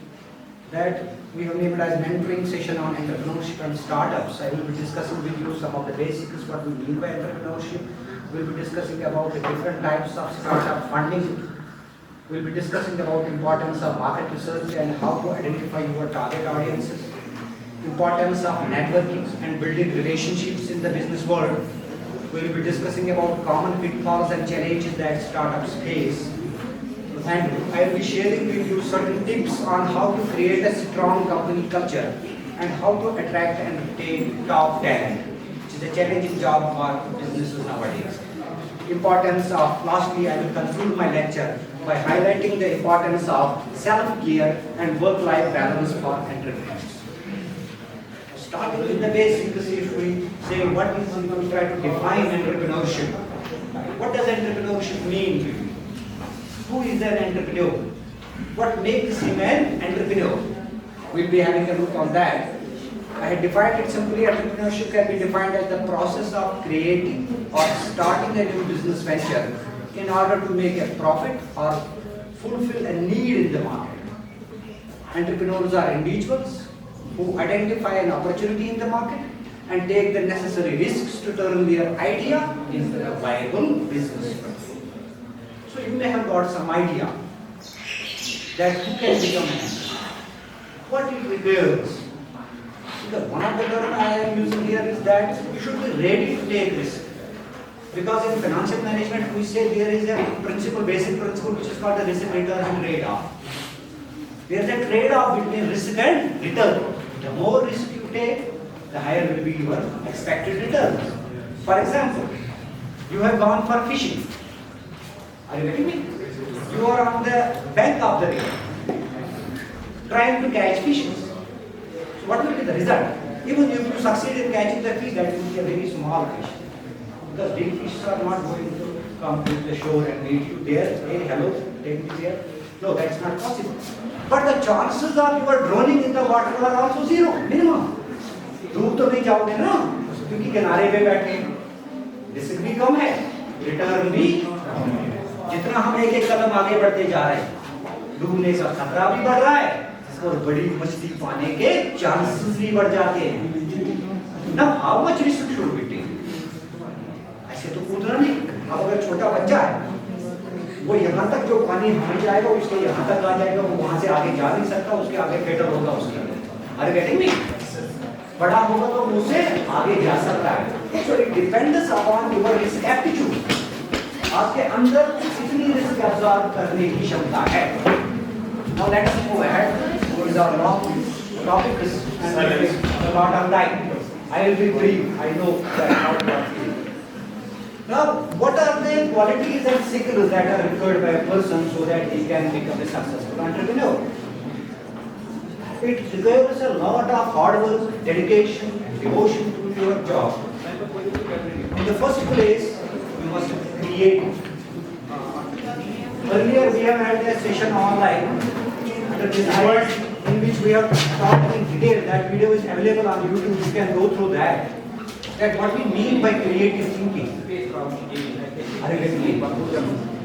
that we have named as mentoring session on entrepreneurship and startups, I will be discussing with you some of the basics, what we mean by entrepreneurship. We will be discussing about the different types of startup funding. We will be discussing about the importance of market research and how to identify your target audiences. Importance of networking and building relationships in the business world. We will be discussing about common pitfalls and challenges that startups face. And I will be sharing with you certain tips on how to create a strong company culture and how to attract and retain top talent, which is a challenging job for businesses nowadays. Lastly, I will conclude my lecture by highlighting the importance of self-care and work-life balance for entrepreneurs. Starting with the basics, if we say what is, we try to define entrepreneurship. What does entrepreneurship mean to you? Who is an entrepreneur? What makes him an entrepreneur? We'll be having a look on that. I had defined it simply. Entrepreneurship can be defined as the process of creating or starting a new business venture in order to make a profit or fulfill a need in the market. Entrepreneurs are individuals who identify an opportunity in the market and take the necessary risks to turn their idea into a viable business. So you may have got some idea that who can become an entrepreneur. What it requires? Because one of the terms I am using here is that you should be ready to take risk. Because in financial management, we say there is a principle, basic principle, which is called the risk return trade-off. There is a trade-off between risk and return. The more risk you take, the higher will be your expected return. For example, you have gone for fishing. Are you getting me? You are on the bank of the river, trying to catch fishes. So what will be the result? Even if you succeed in catching the fish, that will be a very small fish. Because big fishes are not going to come to the shore and meet you there. Hey, hello, take me there. No, that's not possible. But the chances of you are drowning in the water are also zero, minimum. डूब तो नहीं जाओगे ना, क्योंकि किनारे पे बैठे risk भी कम है, रिटर्न भी जितना हम एक एक कदम आगे बढ़ते जा रहे हैं, डूबने का खतरा भी बढ़ रहा है और बड़ी मछली पाने के चांसेस भी बढ़ जाते हैं। Now how much risk should we take? ऐसे तो कूदना नहीं। अब अगर छोटा बच्चा है, वो यहाँ तक जो पानी हमें जाएगा, उसके यहाँ तक आ जाएगा, वो वहाँ से आगे जा नहीं सकता, उसके आगे फेडर होगा उसके। Are you getting me? बड़ा होगा तो मुझसे आगे जा सकता है। So it depends upon your risk aptitude. आपके अंदर कितनी रिस्क एब्जॉर्ब करने की क्षमता है। Now let us move ahead. What is our long topic is a lot of time. I will be brief. I know that how you are feeling. Now, what are the qualities and skills that are required by a person so that he can become a successful entrepreneur? It requires a lot of hard work, dedication, and devotion to your job. In the first place, you must create. Earlier, we have had a session online under this IIC in which we have talked in detail. That video is available on YouTube. You can go through that. That what we mean by creative thinking. Are you getting me?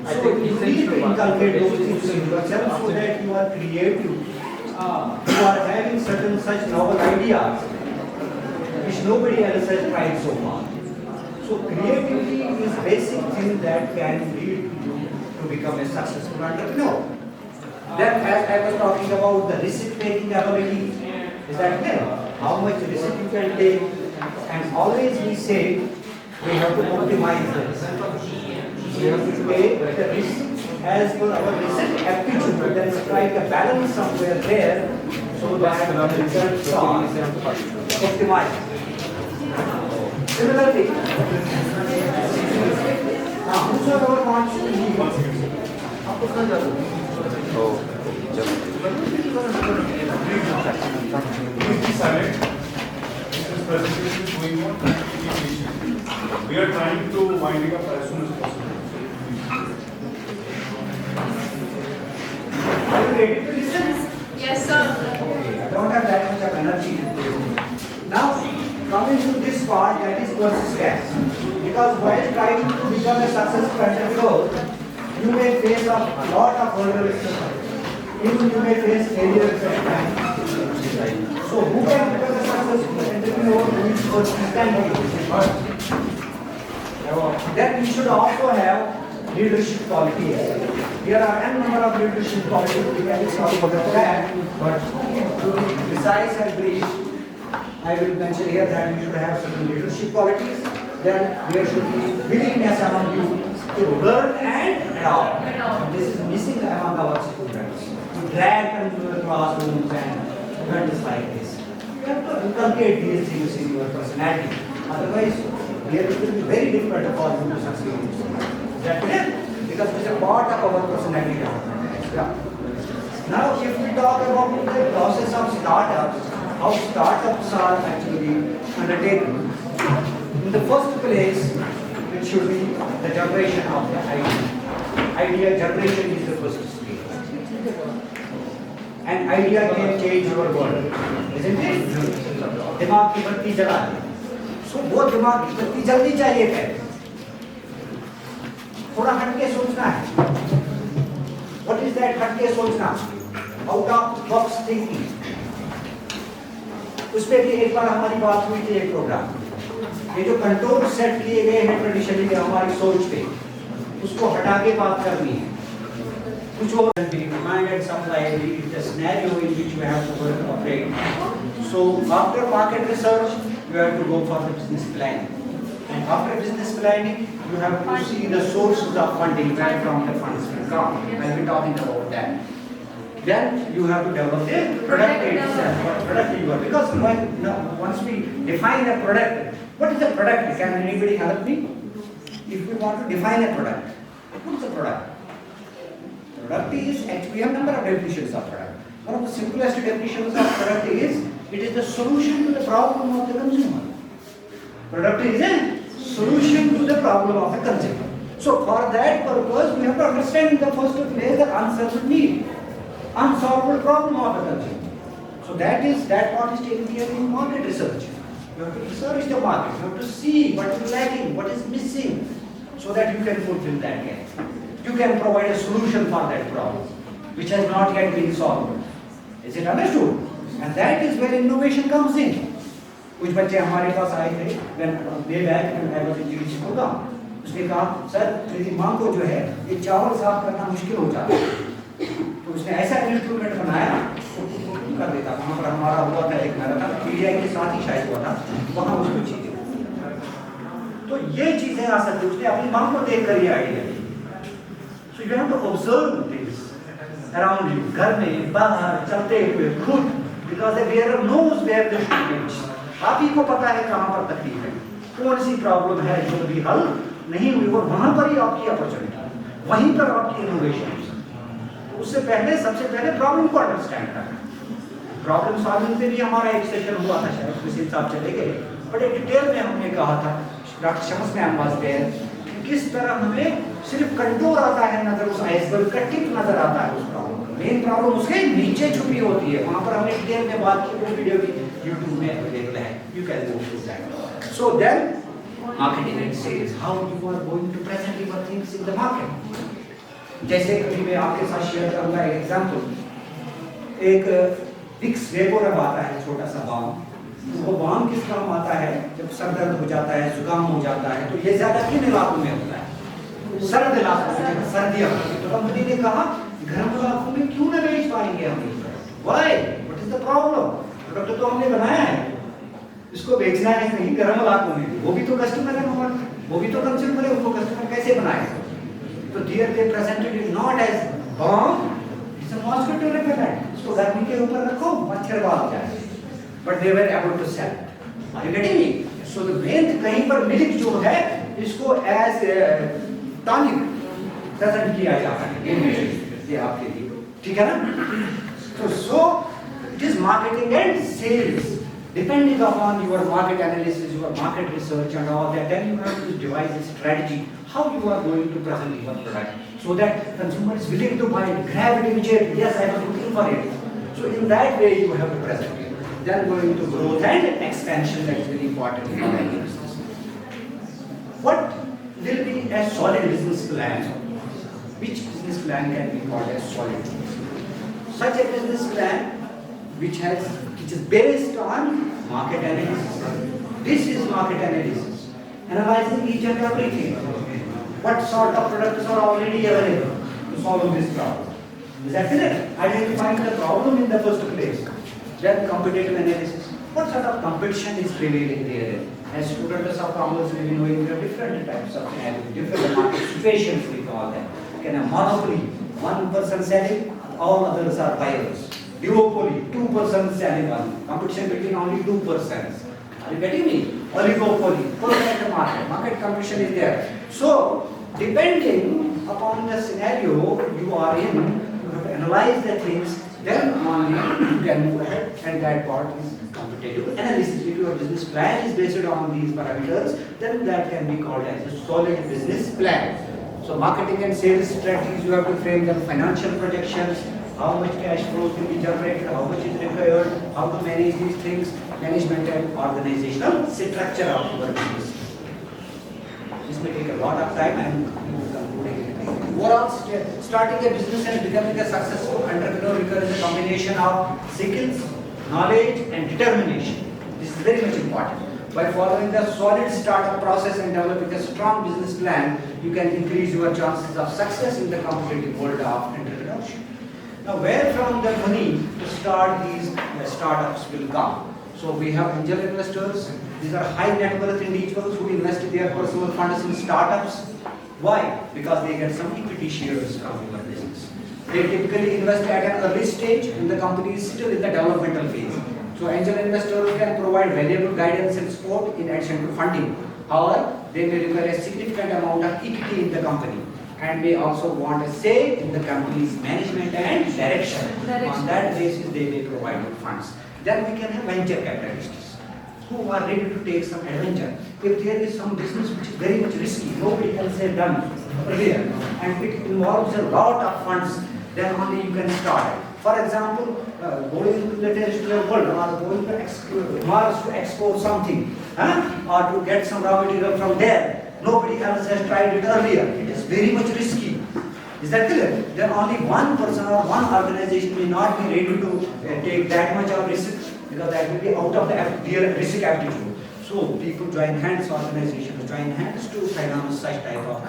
So you need to inculcate those things in yourself so that you are creative. You are having certain such novel ideas which nobody else has tried so far. So creativity is basic thing that can lead you to become a successful entrepreneur. Then as I was talking about the risk-taking ability, is that clear? How much risk you can take, and always we say we have to optimize the risk. We have to take the risk as per our risk aptitude, but then strike a balance somewhere there so that the returns are optimized. Similarly, now whosoever wants to leave, Presentation is going on. We are trying to wind it up as soon as possible. are you ready to listen? Yes, sir. I don't have that much of energy. Now, coming to this part, that is persistence. Because while trying to become a successful entrepreneur, you may face a lot of hurdles. Even you may face failures at times. So, who can become a successful entrepreneur who is persistent? Then we should also have leadership qualities. There are n number of leadership qualities we can talk about that, but to be precise and brief, I will mention here that you should have certain leadership qualities. Then there should be willingness among you to learn and adopt. This is missing among our students. To drag them to the classrooms and events like this. You have to inculcate these things in your personality. Otherwise, it will be very difficult for you to succeed. Is that clear? Because it is a part of our personality development. Yeah. Now, if we talk about the process of startups, how startups are actually undertaken. In the first place, it should be the generation of the idea. Idea generation is the first stage. An idea can change your world, isn't it? दिमाग की बत्ती जला दे। So वो दिमाग की बत्ती जल्दी चाहिए क्या? थोड़ा हटके सोचना है। What is that हटके सोचना? Out of box thinking. उस पे भी एक बार हमारी बात हुई थी एक प्रोग्राम। ये जो कंट्रोल सेट किए गए हैं ट्रेडिशनली हमारी सोच पे, उसको हटा के बात करनी है। कुछ और be reminded somewhere the scenario in which you have to work operate. So after market research, you have to go for the business plan. And after business planning, you have to see the sources of funding, where from the funds will come. I'll be talking about that. Then you have to develop the product itself. What product you are, because once we define a product, what is the product? Can anybody help me? If we want to define a product, what is the product? Product is, actually we have a number of definitions of product. One of the simplest definitions of product is, it is the solution to the problem of the consumer. Product is a solution to the problem of the consumer. So for that purpose, we have to understand in the first place the unsolved need, unsolved problem of the consumer. So that part is taken care in market research. You have to research the market. You have to see what is lacking, what is missing, so that you can fulfill that gap. You can provide a solution for that problem, which has not yet been solved. Is it understood? And that is where innovation comes in. कुछ बच्चे हमारे पास आए थे, way back when I was in IIC Budgam. उसने कहा, sir मेरी माँ को जो है ये चावल साफ करना मुश्किल हो जाता है. तो उसने ऐसा इंस्ट्रूमेंट बनाया, वो कर देता. वहाँ पर हमारा हुआ था एक मैराथन, PDI के साथ ही शायद हुआ था, वहाँ उसको चीजें. तो ये चीजें आ सकती है. उसने अपनी माँ को देखकर ये idea the. So you have to observe this around you, घर में, बाहर, चलते हुए, खुद, because the wearer knows where the should reach. आप ही को पता है कहाँ पर तकलीफ है, कौन सी प्रॉब्लम है जो अभी हल नहीं हुई, और वहाँ पर ही आपकी अपॉर्चुनिटी, वहीं पर आपकी इनोवेशन. उससे पहले सबसे पहले प्रॉब्लम को अंडरस्टैंड करना. प्रॉब्लम सॉल्विंग पे भी हमारा एक सेशन हुआ था, शायद उसी हिसाब से चले गए, बड़े डिटेल में हमने कहा था. Doctor Shams ma'am was there. किस तरह हमें सिर्फ कंटूर आता है नजर, उस आइसबर्ग का टिप नजर आता है उस प्रॉब्लम. मेन प्रॉब्लम उसके नीचे छुपी होती है. वहां पर हमने डिटेल में बात की, वो वीडियो भी YouTube में अवेलेबल है. You can go through that. So then, marketing and sales, how you are going to present your things in the market. जैसे कभी मैं आपके साथ शेयर करूंगा एक एग्जांपल. एक विक्स वेपोरब आता है, छोटा सा बाम. वो बाम किस काम आता है? जब सर दर्द हो जाता है, जुकाम हो जाता है, तो ये ज्यादा किन इलाकों में होता है? सर्द इलाकों में, सर्दियों में. तो कंपनी ने कहा गर्म इलाकों में क्यों न बेच पाएंगे हम? Why? What is the problem? Product तो हमने बनाया है, इसको बेचना है नहीं गर्म इलाकों में. वो भी तो कस्टमर है हमारा, वो भी तो कंज्यूमर है, उनको कस्टमर कैसे बनाए? तो there they presented it not as balm, it's a mosquito repellent. इसको गर्मी के ऊपर रखो, मच्छर भाग जाए. But they were able to sell. Are you getting me? So the main कहीं पर मिल्क जो है इसको as टॉनिक प्रेजेंट किया जाता है. ये आपके लिए ठीक है ना? So it is marketing and sales. Depending upon your market analysis, your market research and all that, then you have to devise a strategy how you are going to present your product so that consumer is willing to buy it, grab it immediately. Yes, I was looking for it. So in that way you have to present it. Then going to growth and expansion, that is very important in our business. What will be a solid business plan? Which business plan can be called as solid? Such a business plan which is based on market analysis. This is market analysis. Analyzing each and everything. What sort of products are already available to solve this problem? Is that clear? Identifying the problem in the first place. Then competitive analysis. What sort of competition is prevailing there? As students of commerce, we know there are different types of scenarios, different market situations we call them. Can a monopoly, one person selling, all others are buyers. Duopoly, two persons selling one. Competition between only two persons. Are you getting me? Oligopoly, perfect market. Market competition is there. So, depending upon the scenario you are in, you have to analyze the things. Then only you can move ahead, and that part is competitive analysis. If your business plan is based on these parameters, then that can be called as a solid business plan. So marketing and sales strategies, you have to frame them financial projections, how much cash flows will be generated, how much is required, how to manage these things, management and organizational structure of your business. This may take a lot of time and concluding. Overall, starting a business and becoming a successful entrepreneur requires a combination of skills, knowledge and determination. This is very much important. By following the solid startup process and developing a strong business plan, you can increase your chances of success in the competitive world of entrepreneurship. Now, where from the money to start these startups will come? So we have angel investors. These are high net worth individuals who invest their personal funds in startups. Why? Because they get some equity shares from your business. They typically invest at an early stage when the company is still in the developmental phase. So angel investors can provide valuable guidance and support in addition to funding. However, they may require a significant amount of equity in the company and may also want a say in the company's management and direction. On that basis, they may provide funds. Then we can have venture capitalists who are ready to take some adventure. If there is some business which is very much risky, nobody else has done earlier, and it involves a lot of funds, then only you can start. For example, going into the terrestrial world or going to Mars to explore something, or to get some raw material from there, nobody else has tried it earlier. It is very much risky. Is that clear? Then only one person or one organization may not be ready to take that much of risk, because that will be out of the real risk aptitude. So people join hands, organizations join hands to finance such type of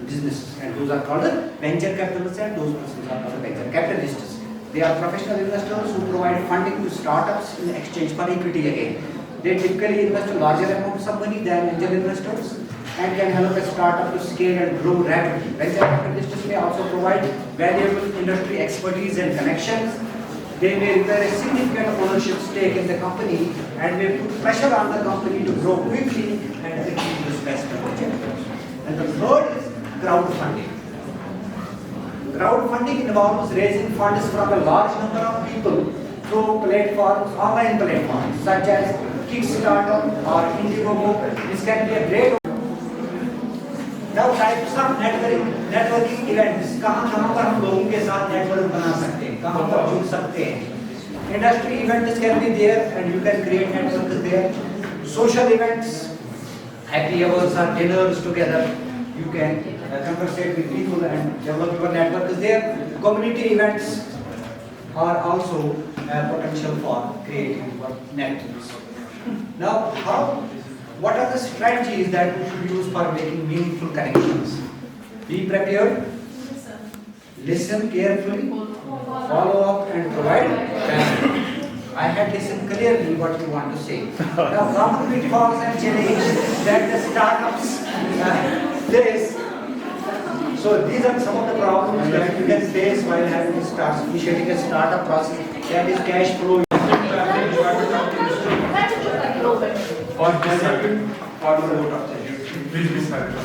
businesses, and those are called the venture capitalists, and those persons are called the venture capitalists. They are professional investors who provide funding to startups in exchange for equity again. They typically invest larger amounts of money than angel investors and can help a startup to scale and grow rapidly. Venture capitalists may also provide valuable industry expertise and connections. They may require a significant ownership stake in the company and may put pressure on the company to grow quickly and achieve the specific objectives. And the third is crowdfunding. Crowdfunding involves raising funds from a large number of people through platforms, online platforms such as Kickstarter or Indiegogo. This can be a great. Now types of networking events. कहाँ पर हम लोगों के साथ network बना सकते हैं, कहाँ पर जुड़ सकते हैं. Industry events can be there and you can create networks there. Social events, happy hours or dinners together. You can conversate with people and develop your network is there. Community events are also potential for creating networks. Now, what are the strategies that we should use for making meaningful connections? Be prepared, listen carefully, follow up and provide value. I had listened clearly what you want to say. Now, common pitfalls and challenges that the startups face. So these are some of the problems that you can face while having to start initiating a startup process. That is cash flow. For the second, for the vote of the please be silent.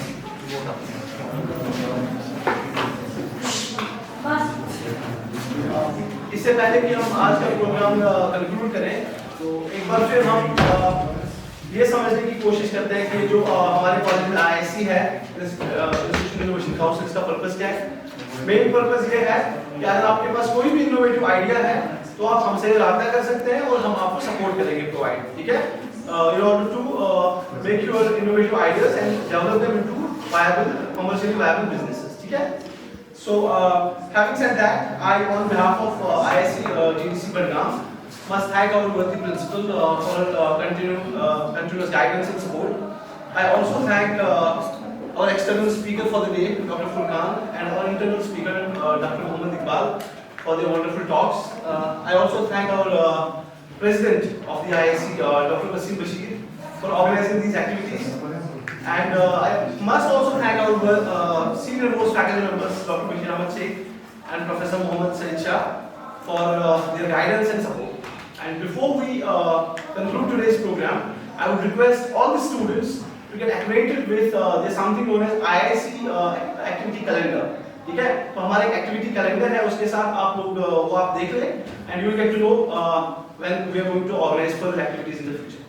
इससे पहले कि हम आज का programme conclude करें, तो एक बार फिर हम ये समझने की कोशिश करते हैं कि जो हमारे कॉलेज में IIC है, इंस्टीट्यूशन इनोवेशन काउंसिल का पर्पस क्या है. मेन पर्पस ये है कि अगर आपके पास कोई भी इनोवेटिव आइडिया है तो आप हमसे रब्ता कर सकते हैं और हम आपको सपोर्ट करेंगे प्रोवाइड. ठीक है, in order to make your innovative ideas and develop them into viable, commercially viable businesses. ठीक है. So having said that, I on behalf of IIC GDC Budgam must thank our worthy principal for continuous guidance and support. I also thank our external speaker for the day, Dr. Furqan, and our internal speaker, Dr. Mohammad Iqbal, for their wonderful talks. I also thank our President of the IIC, Dr. Qasim Bashir, for organizing these activities. And I must also thank our senior most faculty members, Dr. Bashir Ahmad Sheikh and Professor Mohammad Said Shah, for their guidance and support. And before we conclude today's program, I would request all the students to get acquainted with there's something known as IIC activity calendar. ठीक है, तो हमारा एक activity calendar है, उसके साथ आप लोग वो आप देख लें, and you will get to know when we are going to organize further activities in the future.